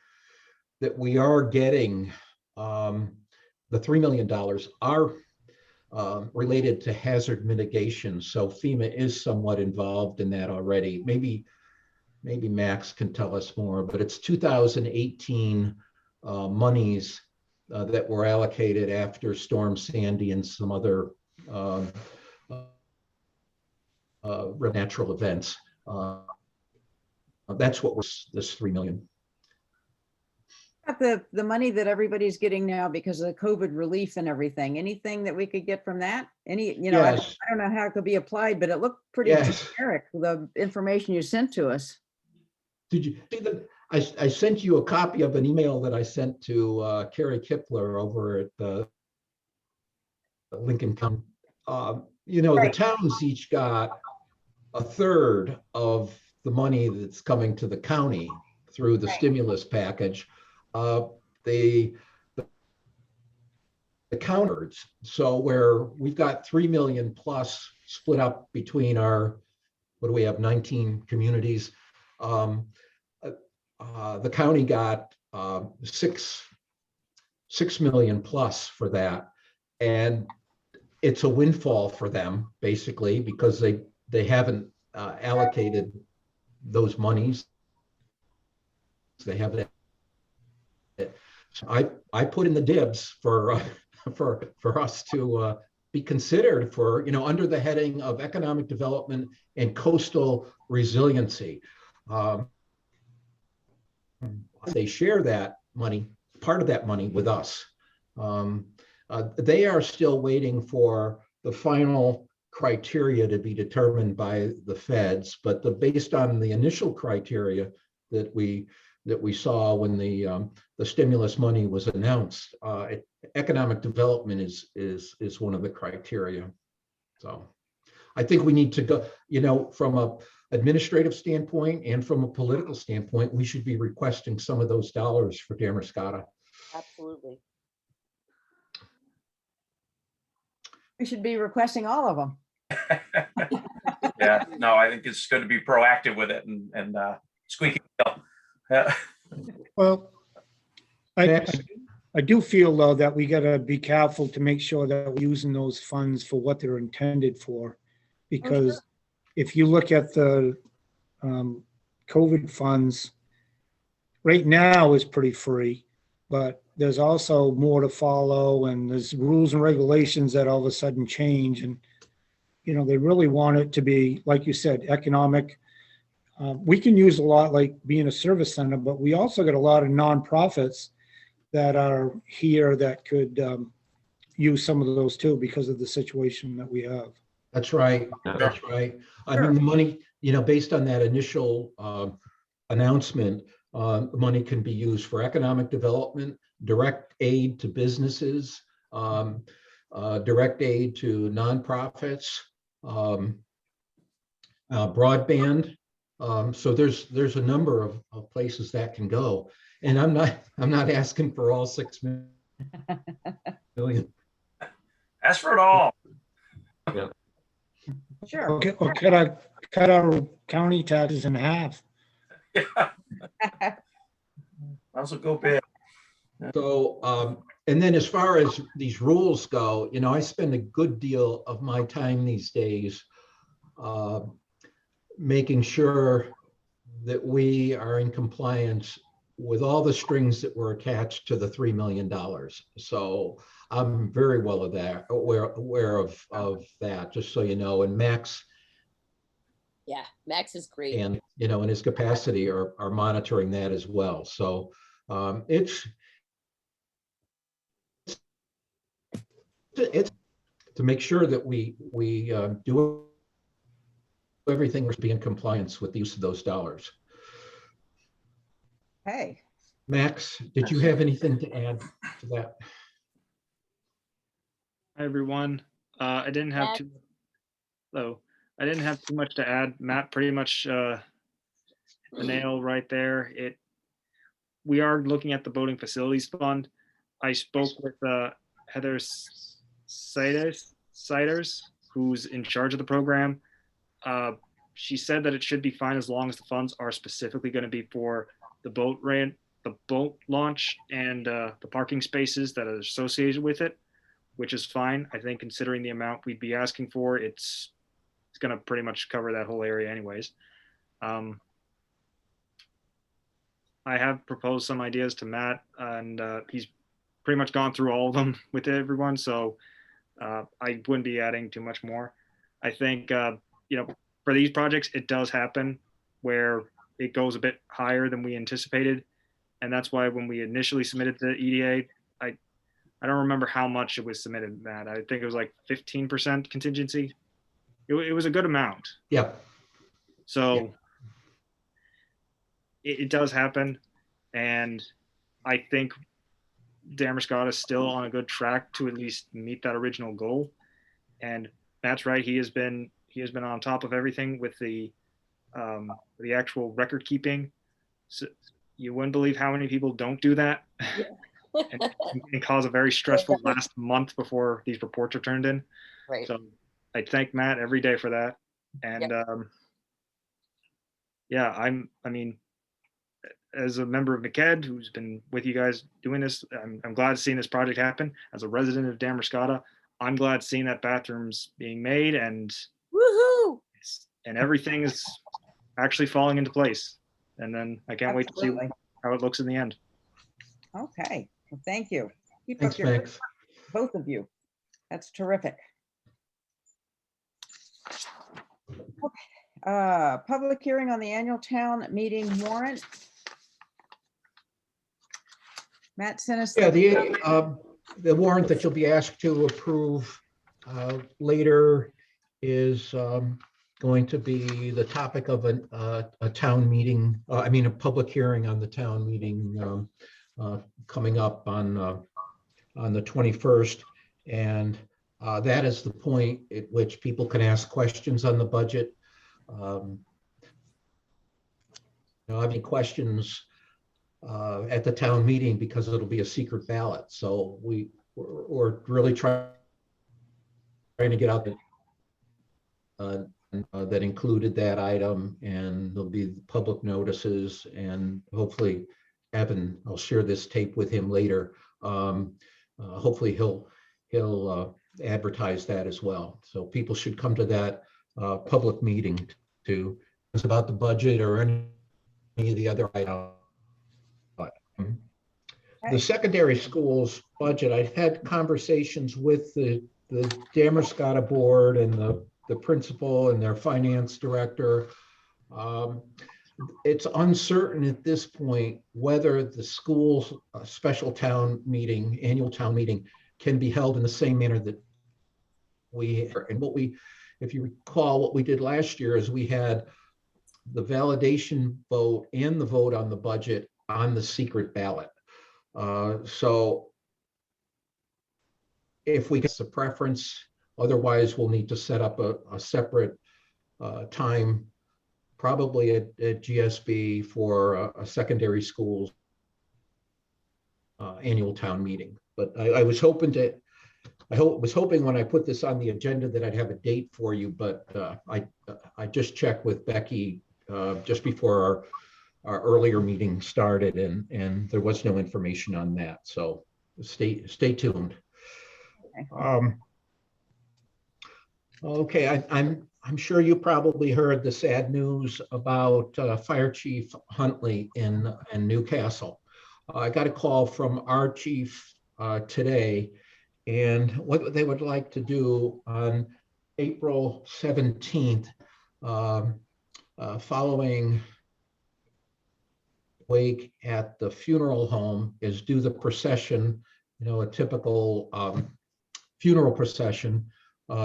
are getting, the $3 million are related to hazard mitigation. So FEMA is somewhat involved in that already. Maybe Max can tell us more, but it's 2018 monies that were allocated after Storm Sandy and some other natural events. That's what was this $3 million. The money that everybody's getting now because of the COVID relief and everything, anything that we could get from that? Yes. I don't know how it could be applied, but it looked pretty Yes. generic, the information you sent to us. Did you see that? I sent you a copy of an email that I sent to Carrie Kipler over at Lincoln County. The towns each got a third of the money that's coming to the county through the stimulus package. The counters, so where we've got 3 million plus split up between our, what do we have, 19 communities. The county got 6 million plus for that, and it's a windfall for them basically because they haven't allocated those monies. They haven't. I put in the dibs for for us to be considered for, under the heading of economic development and coastal resiliency. They share that money, part of that money with us. They are still waiting for the final criteria to be determined by the feds, but based on the initial criteria that we saw when the stimulus money was announced, economic development is one of the criteria. So I think we need to go, from a administrative standpoint and from a political standpoint, we should be requesting some of those dollars for Damascotta. Absolutely. We should be requesting all of them. Yeah, no, I think it's good to be proactive with it and squeaky wheel. Yeah. Well, I Next. do feel though that we gotta be careful to make sure that we're using those funds for what they're intended for. Because if you look at the COVID funds, right now is pretty free, but there's also more to follow, and there's rules and regulations that all of a sudden change. And, they really want it to be, like you said, economic. We can use a lot like being a service center, but we also got a lot of nonprofits that are here that could use some of those too because of the situation that we have. That's right. That's right. I mean, the money, based on that initial announcement, money can be used for economic development, direct aid to businesses, direct aid to nonprofits, broadband. So there's a number of places that can go, and I'm not asking for all 6 million. Ask for it all. Sure. Okay, or cut our county taxes in half. Yeah. Also go big. So, and then as far as these rules go, I spend a good deal of my time these days making sure that we are in compliance with all the strings that were attached to the $3 million. So I'm very well aware of that, just so you know. And Max, Yeah, Max is great. and in his capacity are monitoring that as well. So it's to make sure that we do everything to be in compliance with the use of those dollars. Hey, Max, did you have anything to add to that? Hi, everyone. I didn't have Matt? too. Hello. I didn't have too much to add. Matt pretty much the nail right there. We are looking at the boating facilities fund. I spoke with Heather Siders, who's in charge of the program. She said that it should be fine as long as the funds are specifically going to be for the boat launch, and the parking spaces that are associated with it, which is fine. I think considering the amount we'd be asking for, it's going to pretty much cover that whole area anyways. I have proposed some ideas to Matt, and he's pretty much gone through all of them with everyone, so I wouldn't be adding too much more. I think, for these projects, it does happen where it goes a bit higher than we anticipated. And that's why when we initially submitted the EDA, I don't remember how much it was submitted, Matt. I think it was like 15% contingency. It was a good amount. Yeah. So it does happen. And I think Damascotta is still on a good track to at least meet that original goal. And Matt's right. He has been on top of everything with the actual record keeping. So you wouldn't believe how many people don't do that. and cause a very stressful last month before these reports are turned in. Right. So I thank Matt every day for that. And I mean, as a member of NCED who's been with you guys doing this, I'm glad seeing this project happen. As a resident of Damascotta, I'm glad seeing that bathrooms being made and Woohoo! Everything is actually falling into place. And then I can't wait to see absolutely. how it looks in the end. Okay. Well, thank you. Keep Thanks, up your, Max. both of you. That's terrific. Public hearing on the annual town meeting warrant. Matt sent us. Yeah, the warrant that you'll be asked to approve later is going to be the topic of a town meeting, I mean, a public hearing on the town meeting coming up on the 21st. And that is the point at which people can ask questions on the budget. I have any questions at the town meeting because it'll be a secret ballot. So we're really trying to get out that included that item, and there'll be public notices, and hopefully Evan, I'll share this tape with him later. Hopefully he'll advertise that as well. So people should come to that public meeting to it's about the budget or any of the other items. The secondary schools budget, I've had conversations with the Damerscott board and the principal and their finance director. It's uncertain at this point whether the school's special town meeting, annual town meeting, can be held in the same manner that if you recall, what we did last year is we had the validation vote and the vote on the budget on the secret ballot. So if we get a preference, otherwise we'll need to set up a separate time, probably at GSB for a secondary schools annual town meeting. But I was hoping when I put this on the agenda that I'd have a date for you, but I just checked with Becky just before our earlier meeting started, and there was no information on that. So stay tuned. Okay, I'm sure you probably heard the sad news about Fire Chief Huntley in Newcastle. I got a call from our chief today, and what they would like to do on April 17th, following wake at the funeral home, is do the procession, a typical funeral procession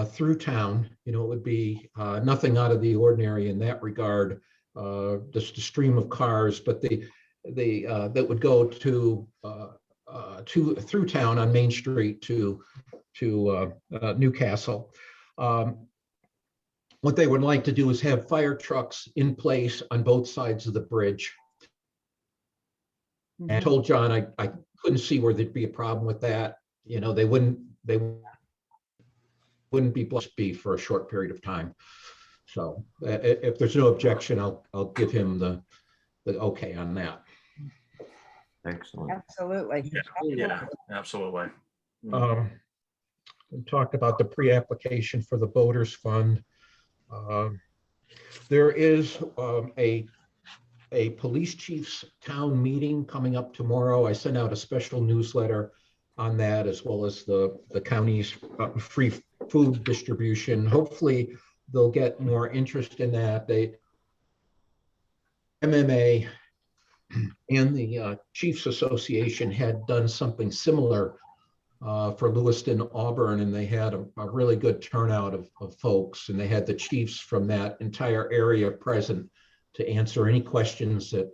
through town. It would be nothing out of the ordinary in that regard, just a stream of cars, but that would go through town on Main Street to Newcastle. What they would like to do is have fire trucks in place on both sides of the bridge. And I told John I couldn't see where there'd be a problem with that. They wouldn't be blessed for a short period of time. So if there's no objection, I'll give him the okay on that. Excellent. Absolutely. Yeah, absolutely. We talked about the pre-application for the Voters Fund. There is a police chief's town meeting coming up tomorrow. I sent out a special newsletter on that, as well as the county's free food distribution. Hopefully they'll get more interest in that. MMA and the Chiefs Association had done something similar for Lewiston, Auburn, and they had a really good turnout of folks, and they had the chiefs from that entire area present to answer any questions that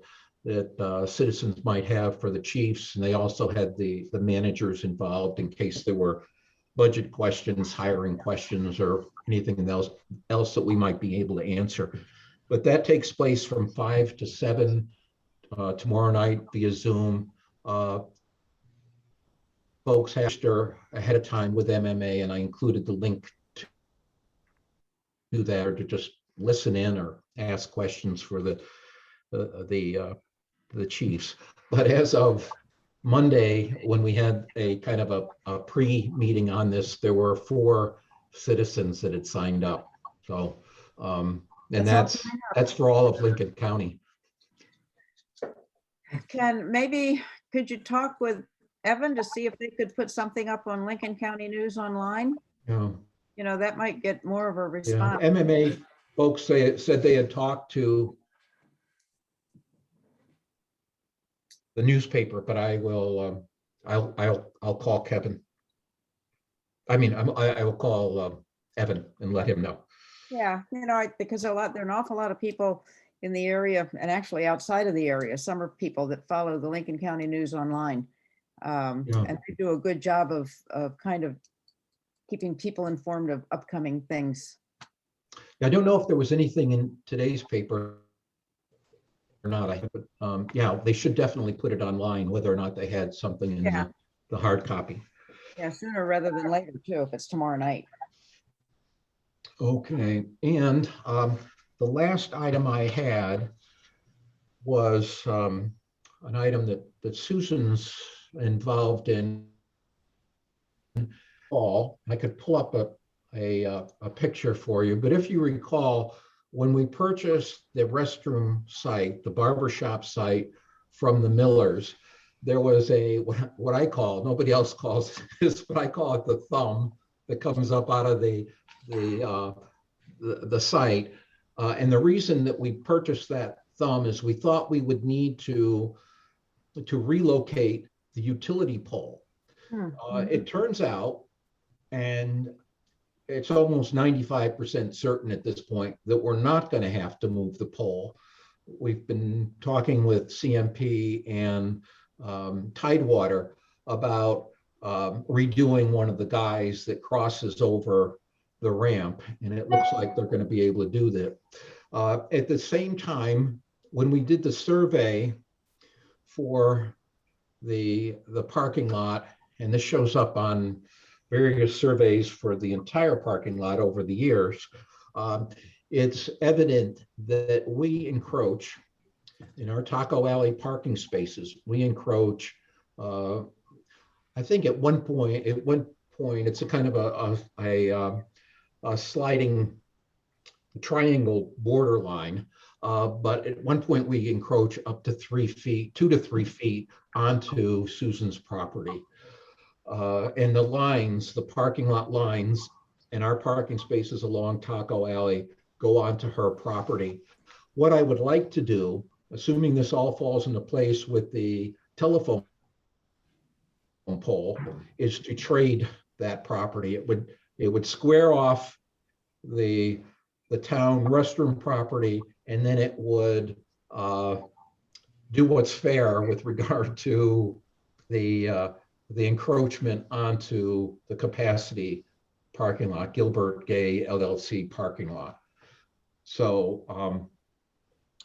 citizens might have for the chiefs. And they also had the managers involved in case there were budget questions, hiring questions, or anything else that we might be able to answer. But that takes place from 5 to 7 tomorrow night via Zoom. Folks have to register ahead of time with MMA, and I included the link to do that, or to just listen in or ask questions for the chiefs. But as of Monday, when we had a kind of a pre-meeting on this, there were 4 citizens that had signed up. So, and that's for all of Lincoln County. Could you talk with Evan to see if they could put something up on Lincoln County News Online. Yeah. You know, that might get more of a Yeah, response. MMA folks said they had talked to the newspaper, but I will, I'll call Kevin. I mean, I will call Evan and let him know. Yeah, you know, because there are an awful lot of people in the area and actually outside of the area. Some are people that follow the Lincoln County News Online. Yeah. And they do a good job of kind of keeping people informed of upcoming things. I don't know if there was anything in today's paper or not. Yeah, they should definitely put it online, whether or not they had something in Yeah. the hard copy. Yeah, sooner rather than later too, if it's tomorrow night. Okay, and the last item I had was an item that Susan's involved in. I could pull up a picture for you, but if you recall, when we purchased the restroom site, the barbershop site from the Millers, there was what I call, nobody else calls this, but I call it the thumb that comes up out of the site. And the reason that we purchased that thumb is we thought we would need to relocate the utility pole. It turns out, and it's almost 95% certain at this point, that we're not going to have to move the pole. We've been talking with CMP and Tidewater about redoing one of the guys that crosses over the ramp, and it looks like they're going to be able to do that. At the same time, when we did the survey for the parking lot, and this shows up on various surveys for the entire parking lot over the years, it's evident that we encroach in our Taco Alley parking spaces. We encroach, I think at one point, it's a kind of a sliding triangle borderline. But at one point we encroach up to 3 feet, 2 to 3 feet onto Susan's property. And the lines, the parking lot lines and our parking spaces along Taco Alley go onto her property. What I would like to do, assuming this all falls into place with the telephone pole, is to trade that property. It would square off the town restroom property, and then it would do what's fair with regard to the encroachment onto the capacity parking lot, Gilbert Gay LLC parking lot. So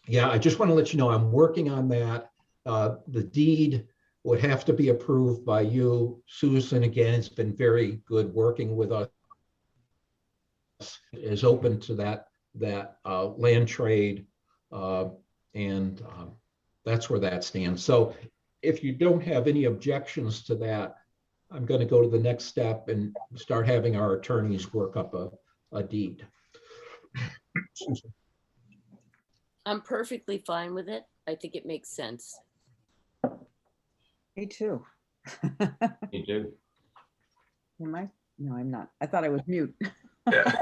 yeah, I just want to let you know I'm working on that. The deed would have to be approved by you. Susan, again, has been very good working with us, is open to that land trade, and that's where that stands. So if you don't have any objections to that, I'm going to go to the next step and start having our attorneys work up a deed. I'm perfectly fine with it. I think it makes sense. Me too. You do. Am I? No, I'm not. I thought I was mute. Yeah.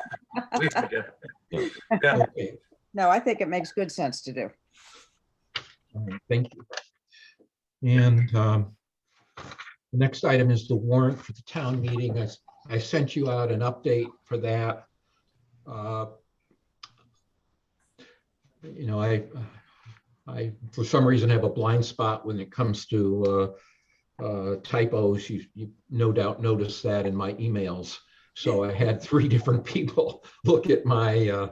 We forget. Yeah. Okay. No, I think it makes good sense to do. All right, thank you. And the next item is the warrant for the town meeting. I sent you out an update for that. You know, I for some reason have a blind spot when it comes to typos. You no doubt noticed that in my emails. So I had 3 different people look at my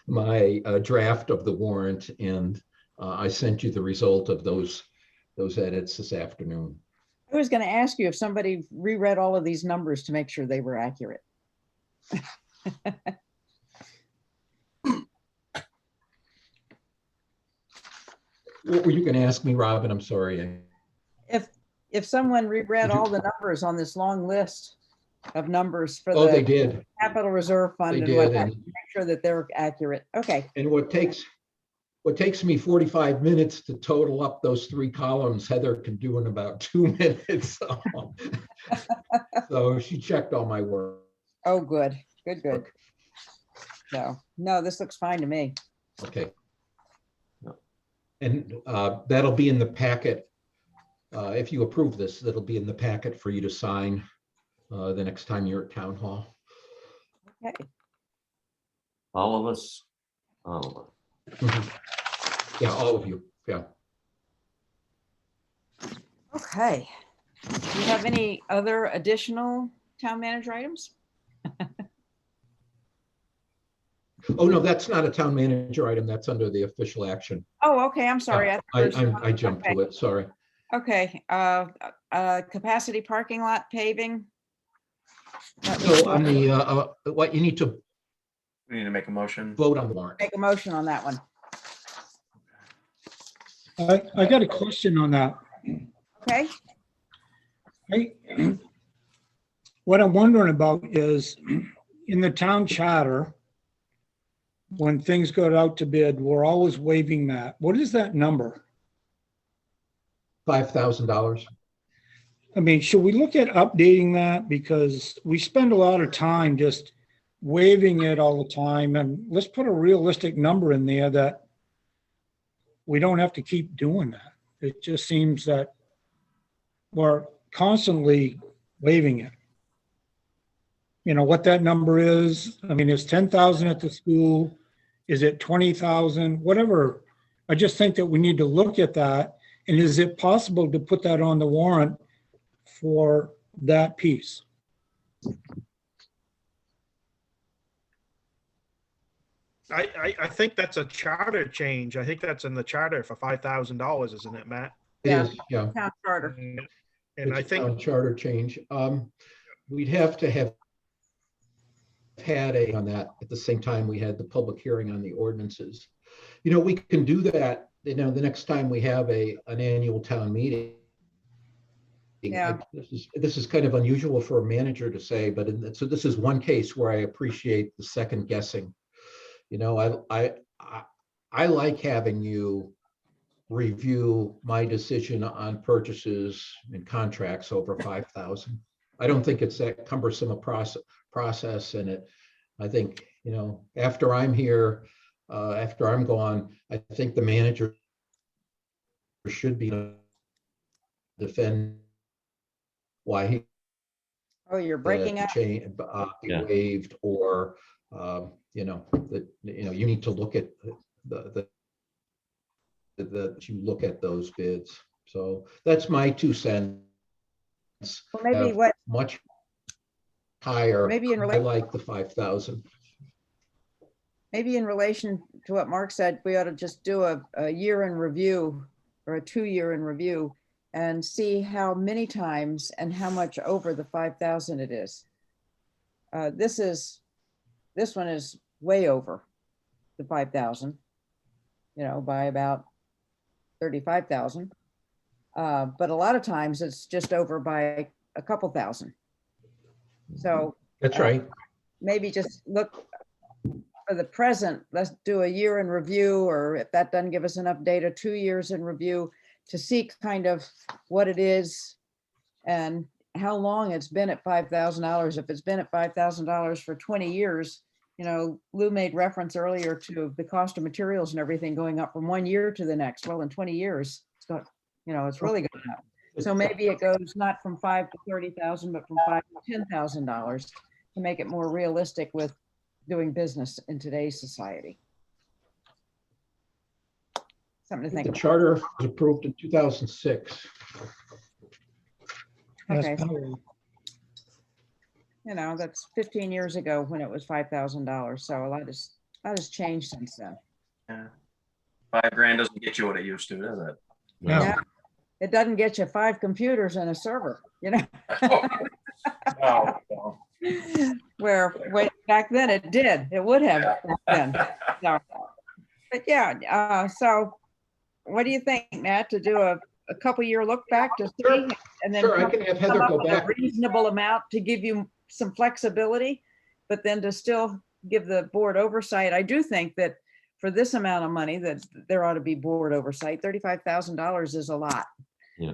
my draft of the warrant, and I sent you the result of those edits this afternoon. I was going to ask you if somebody reread all of these numbers to make sure they were accurate. What were you going to ask me, Robin? I'm sorry. If someone reread all the numbers on this long list of numbers for Oh, they the did. capital reserve fund They and did. whatnot, And, make sure that they're accurate. Okay. and what takes what takes me 45 minutes to total up those 3 columns, Heather can do in about 2 minutes. So she checked all my work. Oh, good, good, good. No, this looks fine to me. Okay. And that'll be in the packet. If you approve this, that'll be in the packet for you to sign the next time you're at town hall. Okay, All of us. All of us. Mhm. Yeah, all of you. Yeah. okay. Do you have any other additional town manager items? Oh, no, that's not a town manager item. That's under the official action. Oh, okay, I'm sorry. I jumped to it. Sorry. Okay, capacity parking lot paving. So on the, what you need to We need to make a motion. vote on the warrant. Make a motion on that one. I got a question on that. Okay, What I'm wondering about is in the town charter, when things go out to bid, we're always waiving that. What is that number? $5,000. I mean, should we look at updating that? Because we spend a lot of time just waiving it all the time, and let's put a realistic number in there that we don't have to keep doing that. It just seems that we're constantly waiving it. You know what that number is? I mean, it's 10,000 at the school. Is it 20,000? Whatever. I just think that we need to look at that. And is it possible to put that on the warrant for that piece? I think that's a charter change. I think that's in the charter for $5,000, isn't it, Matt? It Yeah. is, yeah. town charter. And I It's a think town charter change. We'd have to have had a on that at the same time we had the public hearing on the ordinances. You know, we can do that, you know, the next time we have an annual town meeting. Yeah. This is kind of unusual for a manager to say, but so this is one case where I appreciate the second guessing. You know, I like having you review my decision on purchases and contracts over 5,000. I don't think it's that cumbersome a process, and I think, you know, after I'm here, after I'm gone, I think the manager should be defend why he Oh, you're breaking up. be Yeah. waived, or you know, that, you know, you need to look at you look at those bids. So that's my 2 cents. Well, maybe Have what, much higher. maybe in I relation, like the 5,000. maybe in relation to what Mark said, we ought to just do a year in review or a 2-year in review and see how many times and how much over the 5,000 it is. This one is way over the 5,000, you know, by about 35,000. But a lot of times it's just over by a couple thousand. So That's right. maybe just look for the present. Let's do a year in review, or if that doesn't give us enough data, 2 years in review to see kind of what it is and how long it's been at $5,000. If it's been at $5,000 for 20 years, you know, Lou made reference earlier to the cost of materials and everything going up from 1 year to the next. Well, in 20 years, it's got, you know, it's really going up. So maybe it goes not from 5 to 30,000, but from $5 to $10,000 to make it more realistic with doing business in today's society. Something to think The about. charter was approved in 2006. Okay. Yes, You know, that's 15 years ago when it was $5,000. So a lot has changed since then. Yeah. $5,000 doesn't get you what it used to, does it? No. Yeah. It doesn't get you 5 computers and a server, you know, Oh, no. where way back then it did. It would have back then. So, but yeah, so what do you think, Matt, to do a couple year look back to see, Sure. and then Sure, I come can have Heather up go with a back. reasonable amount to give you some flexibility, but then to still give the board oversight? I do think that for this amount of money, that there ought to be board oversight. $35,000 is a lot. Yeah.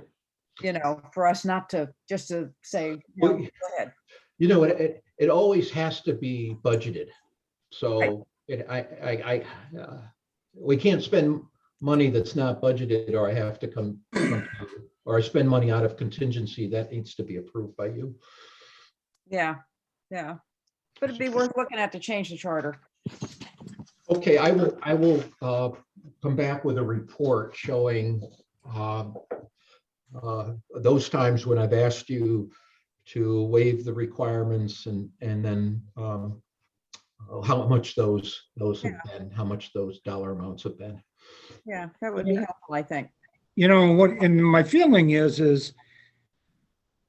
You know, for us not to, just to say, Well, go ahead. You know, it always has to be budgeted. So we can't spend money that's not budgeted, or I have to come to you, or I spend money out of contingency that needs to be approved by you. Yeah, yeah. But it'd be worth looking at to change the charter. Okay, I will come back with a report showing those times when I've asked you to waive the requirements, and then how much those have been, how much those dollar amounts have been. Yeah, that would be helpful, I think. You know, what, and my feeling is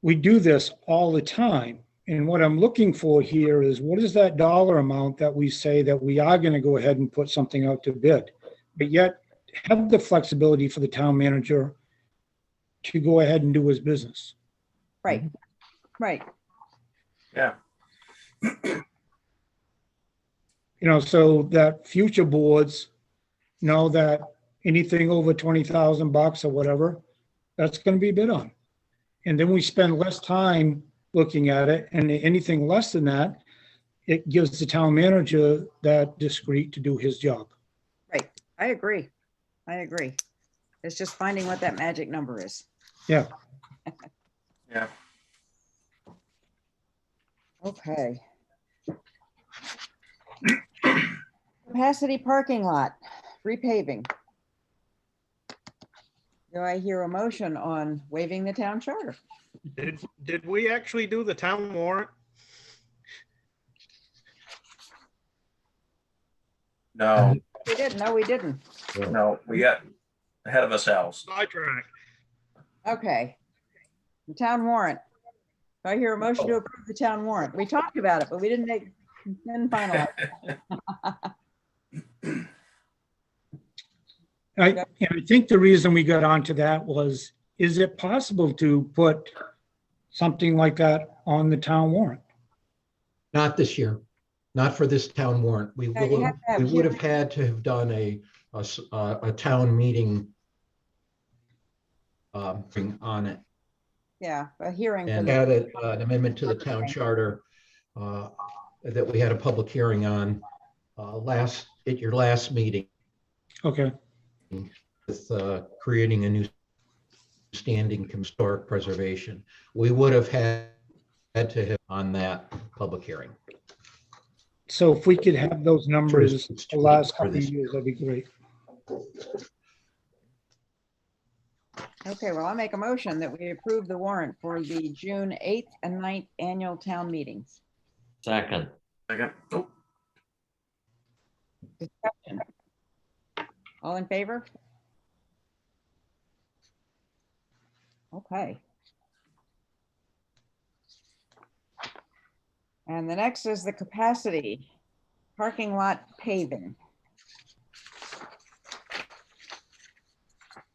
we do this all the time. And what I'm looking for here is, what is that dollar amount that we say that we are going to go ahead and put something out to bid, but yet have the flexibility for the town manager to go ahead and do his business. Right, right. Yeah. You know, so that future boards know that anything over $20,000 or whatever, that's going to be bid on. And then we spend less time looking at it, and anything less than that, it gives the town manager that discreet to do his job. Right. I agree. I agree. It's just finding what that magic number is. Yeah. Yeah. Okay. Capacity parking lot, repaving. Do I hear a motion on waiving the town charter? Did we actually do the town warrant? No, We didn't. No, we didn't. no, we got ahead of ourselves. Sidetrack. Okay. The town warrant. Do I hear a motion to approve the town warrant? We talked about it, but we didn't finalize. And I think the reason we got onto that was, is it possible to put something like that on the town warrant? Not this year, not for this town warrant. We Yeah, you have to have would have had to have done a town meeting thing on it, Yeah, a hearing. for and the- added an amendment to the town charter that we had a public hearing on at your last meeting, Okay, with creating a new standing historic preservation. We would have had to have on that public hearing. so if we could have those numbers It's the too last late for couple of this. years, that'd be great. Okay, well, I'll make a motion that we approve the warrant for the June 8th and 9th annual town meetings. Second. Second. Oh, Discussion. All in favor? Okay. And the next is the capacity parking lot paving.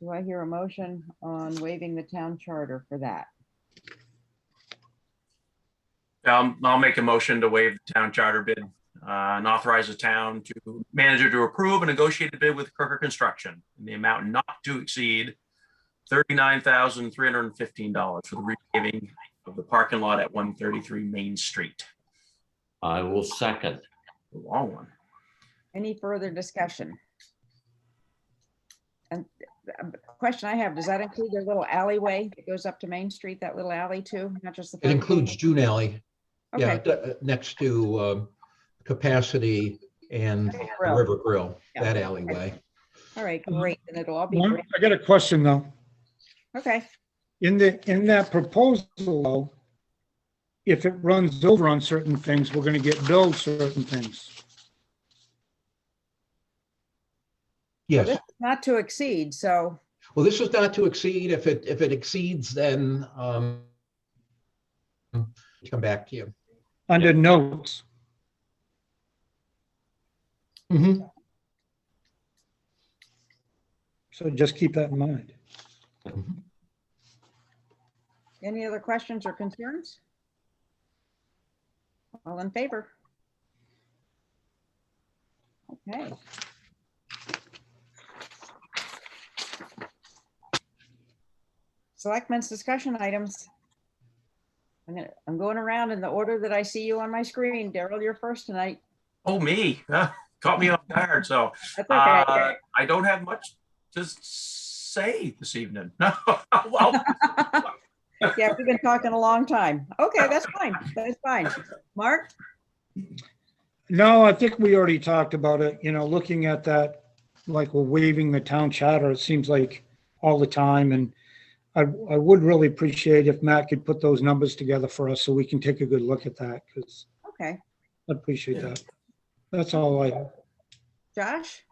Do I hear a motion on waiving the town charter for that? I'll make a motion to waive the town charter bid and authorize the town manager to approve a negotiated bid with Crooker Construction in the amount not to exceed $39,315 for the repaving of the parking lot at 133 Main Street. I will second. A long one. Any further discussion? And the question I have, does that include their little alleyway that goes up to Main Street, that little alley too, not just the? It parking includes lot? June Alley, yeah, Okay, next to Capacity and the Grill. River Grill, Yeah. that alleyway. all right, great, and it'll all be One, great. I got a question though. Okay, In that proposal, though, if it runs over on certain things, we're gonna get billed certain things. well, this Yes, is not to exceed, so, well, this is not to exceed. If it exceeds, then come back to you. Under notes, Mhm. so just keep that in mind. any other questions or concerns? All in favor? Okay. Selectmen's discussion items. I'm going around in the order that I see you on my screen. Daryl, you're first tonight. Oh, me. Caught me off guard. So That's okay. I don't have much to say this evening. Well, Yeah, we've been talking a long time. Okay, that's fine. That's fine. Mark? No, I think we already talked about it, looking at that, like we're waiving the town charter, it seems like all the time. And I would really appreciate if Matt could put those numbers together for us so we can take a good look at that, because Okay. I appreciate that. That's all I have. Josh?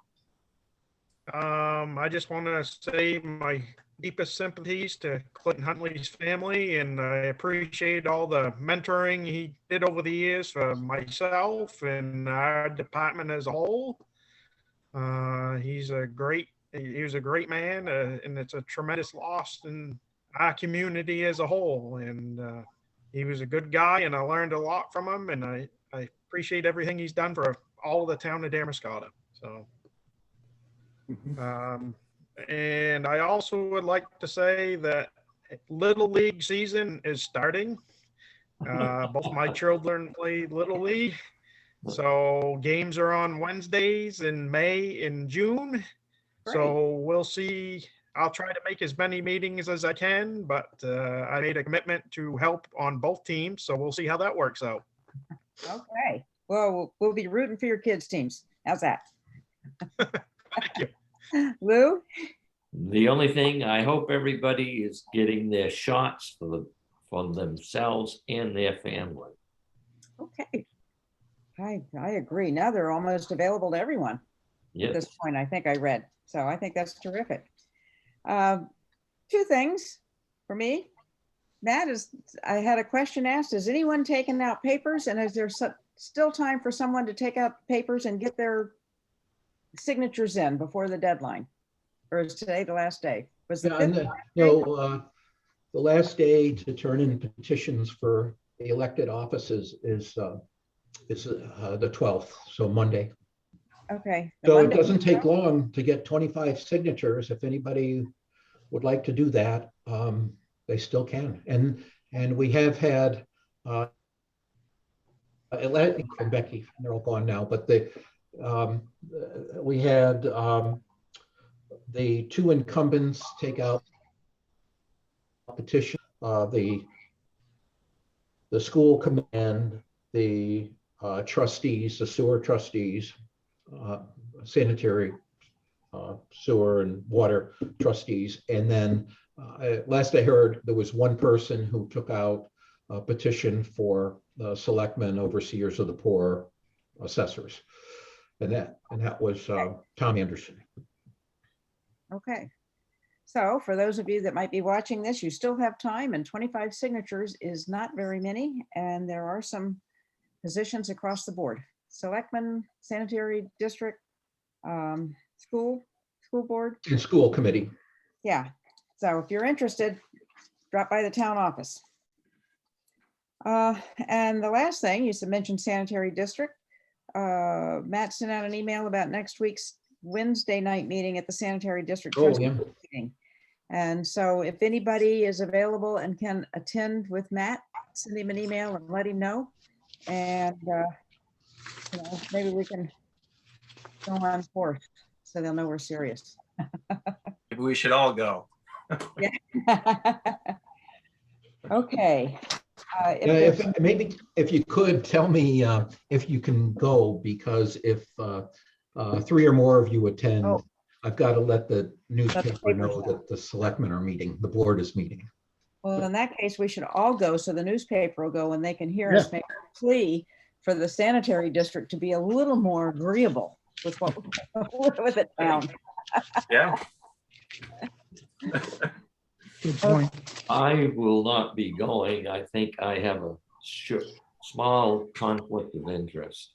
I just want to say my deepest sympathies to Clinton Huntley's family, and I appreciate all the mentoring he did over the years for myself and our department as a whole. He was a great man, and it's a tremendous loss in our community as a whole. And he was a good guy, and I learned a lot from him, and I appreciate everything he's done for all of the town of Damascotta. So. And I also would like to say that Little League season is starting. Both my children play Little League. So games are on Wednesdays in May and June. So we'll see. I'll try to make as many meetings as I can, but I made a commitment to help on both teams. So we'll see how that works out. Okay. Well, we'll be rooting for your kids' teams. How's that? Thank you. Lou? The only thing, I hope everybody is getting their shots for themselves and their family. Okay. I agree. Now they're almost available to everyone at Yes. this point, I think I read. So I think that's terrific. Two things for me. Matt, I had a question asked, has anyone taken out papers, and is there still time for someone to take out papers and get their signatures in before the deadline? Or is today the last day? Was the The last day to turn in petitions for the elected offices is the 12th, so Monday. Okay. So it doesn't take long to get 25 signatures. If anybody would like to do that, they still can. And we have had from Becky, they're all gone now, but we had the two incumbents take out petition, the school committee and the trustees, the sewer trustees, sanitary, sewer and water trustees. And then last I heard, there was one person who took out a petition for the selectmen, overseers of the poor, assessors. And that was Tom Anderson. Okay. So for those of you that might be watching this, you still have time, and 25 signatures is not very many. And there are some positions across the board: selectmen, sanitary district, school board. And school committee. Yeah. So if you're interested, drop by the town office. And the last thing, you mentioned sanitary district. Matt sent out an email about next week's Wednesday night meeting at the sanitary district. Oh, yeah. Meeting. And so if anybody is available and can attend with Matt, send him an email and let him know. And maybe we can go on forth so they'll know we're serious. maybe we should all go. Yeah. Okay. If you could tell me if you can go, because if 3 or more of you attend, I've got to let the newspaper know that the selectmen are meeting, the board is meeting. Well, in that case, we should all go so the newspaper will go and they can hear us make a plea for the sanitary district to be a little more agreeable with what with the town. Yeah. Good point. I will not be going. I think I have a small conflict of interest.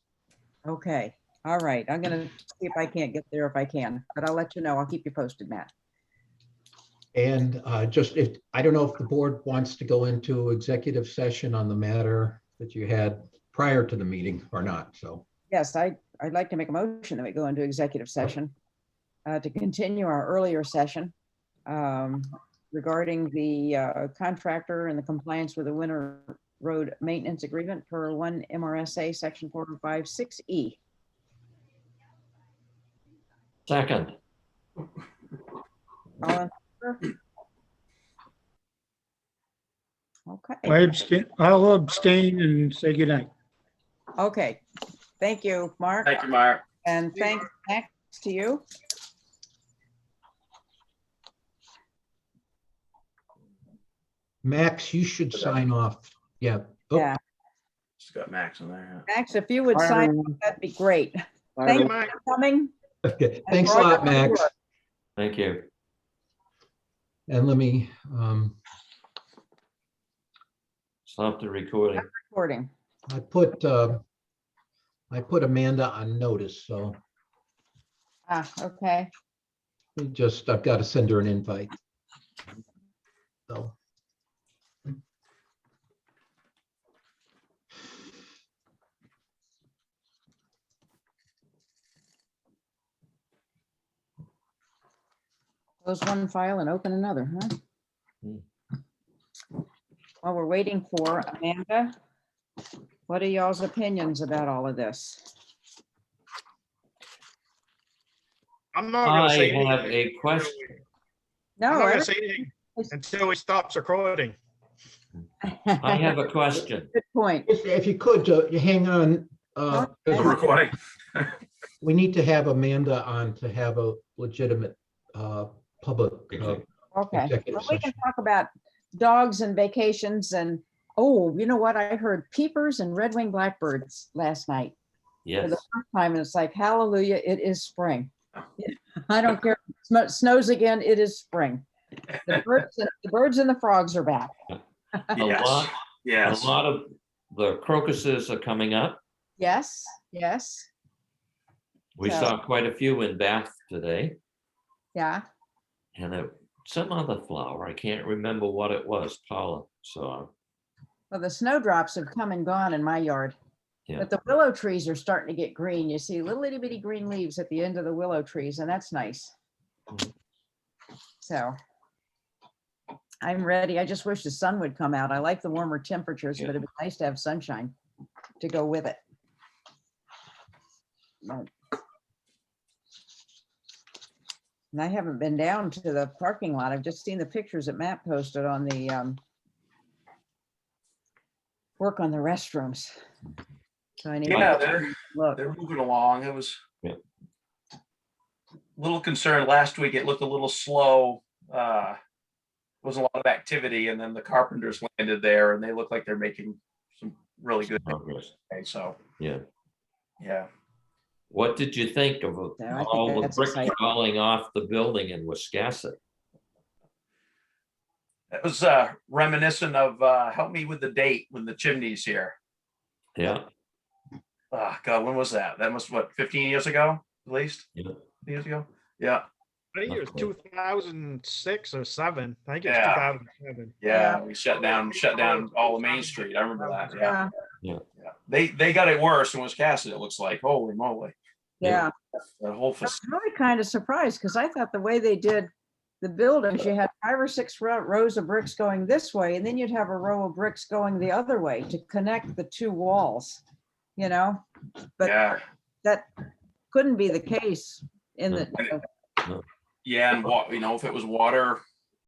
Okay. All right. I'm going to see if I can't get there if I can, but I'll let you know. I'll keep you posted, Matt. And I don't know if the board wants to go into executive session on the matter that you had prior to the meeting or not. So yes, I'd like to make a motion that we go into executive session to continue our earlier session. regarding the contractor and the compliance with the winter road maintenance agreement per 1 MRSA section 456E. Second. All in favor? Okay, I'll abstain and say goodnight. okay. Thank you, Mark, Thank you, Mark. and thanks Max to you. Max, you should sign off. Yeah. Oh, Yeah, Just got Max in there. Max, if you would Bye, sign, everyone. that'd be great. Bye, Thank you Mike. for coming. okay. and Thanks a for all your lot, hard Max. work. Thank you. And let me, Stop the recording. Recording. I put Amanda on notice, so Okay. I've got to send her an invite. So. Close one file and open another, huh? While we're waiting for Amanda, what are y'all's opinions about all of this? I'm not gonna I say have anything. a question. I'm No, not gonna say anything until he stops recording. I have a question. Good point. If you could, you hang on. The 'Cause recording. we need to have Amanda on to have a legitimate public Okay, executive well, we can session. talk about dogs and vacations and, oh, you know what? I heard peepers and red-winged blackbirds last night for Yes. the first time, and it's like, hallelujah, it is spring. I don't care, if it snows again, it is spring. The birds and the frogs are back. A Yes. lot, a Yes. lot of the crocuses are coming up. Yes, yes, We So- saw quite a few in Bath today, yeah. and some other flower. I can't remember what it was. Paula saw. Well, the snowdrops have come and gone in my yard, Yeah. but the willow trees are starting to get green. You see little itty bitty green leaves at the end of the willow trees, and that's nice. Mhm. So I'm ready. I just wish the sun would come out. I like the warmer temperatures, Yeah. but it'd be nice to have sunshine to go with it. But- And I haven't been down to the parking lot. I've just seen the pictures that Matt posted on the work on the restrooms. So I need Yeah, to look. They're moving along. It was Yeah. a little concerned last week. It looked a little slow. Wasn't a lot of activity, and then the carpenters landed there, and they look like they're making some really good Progress. things. So Yeah. yeah, What did you think of Yeah, I think all the that's bricks exciting. falling off the building in Wiscasset? it was reminiscent of help me with the date when the chimney's here. Yeah. Oh God, when was that? That must what 15 years ago, at least. Yeah. Years ago. Yeah, I think it was 2006 or 7. I think it's Yeah. 2007. yeah. We shut down all of Main Street. I remember that. Yeah, Yeah, yeah. They got it worse in Wiscasset. It looks like. Holy moly! yeah. The whole I was facility. really kind of surprised because I thought the way they did the buildings, you had 5 or 6 rows of bricks going this way, and then you'd have a row of bricks going the other way to connect the 2 walls, you know? But Yeah, that couldn't be the case in the, yeah, and if it was water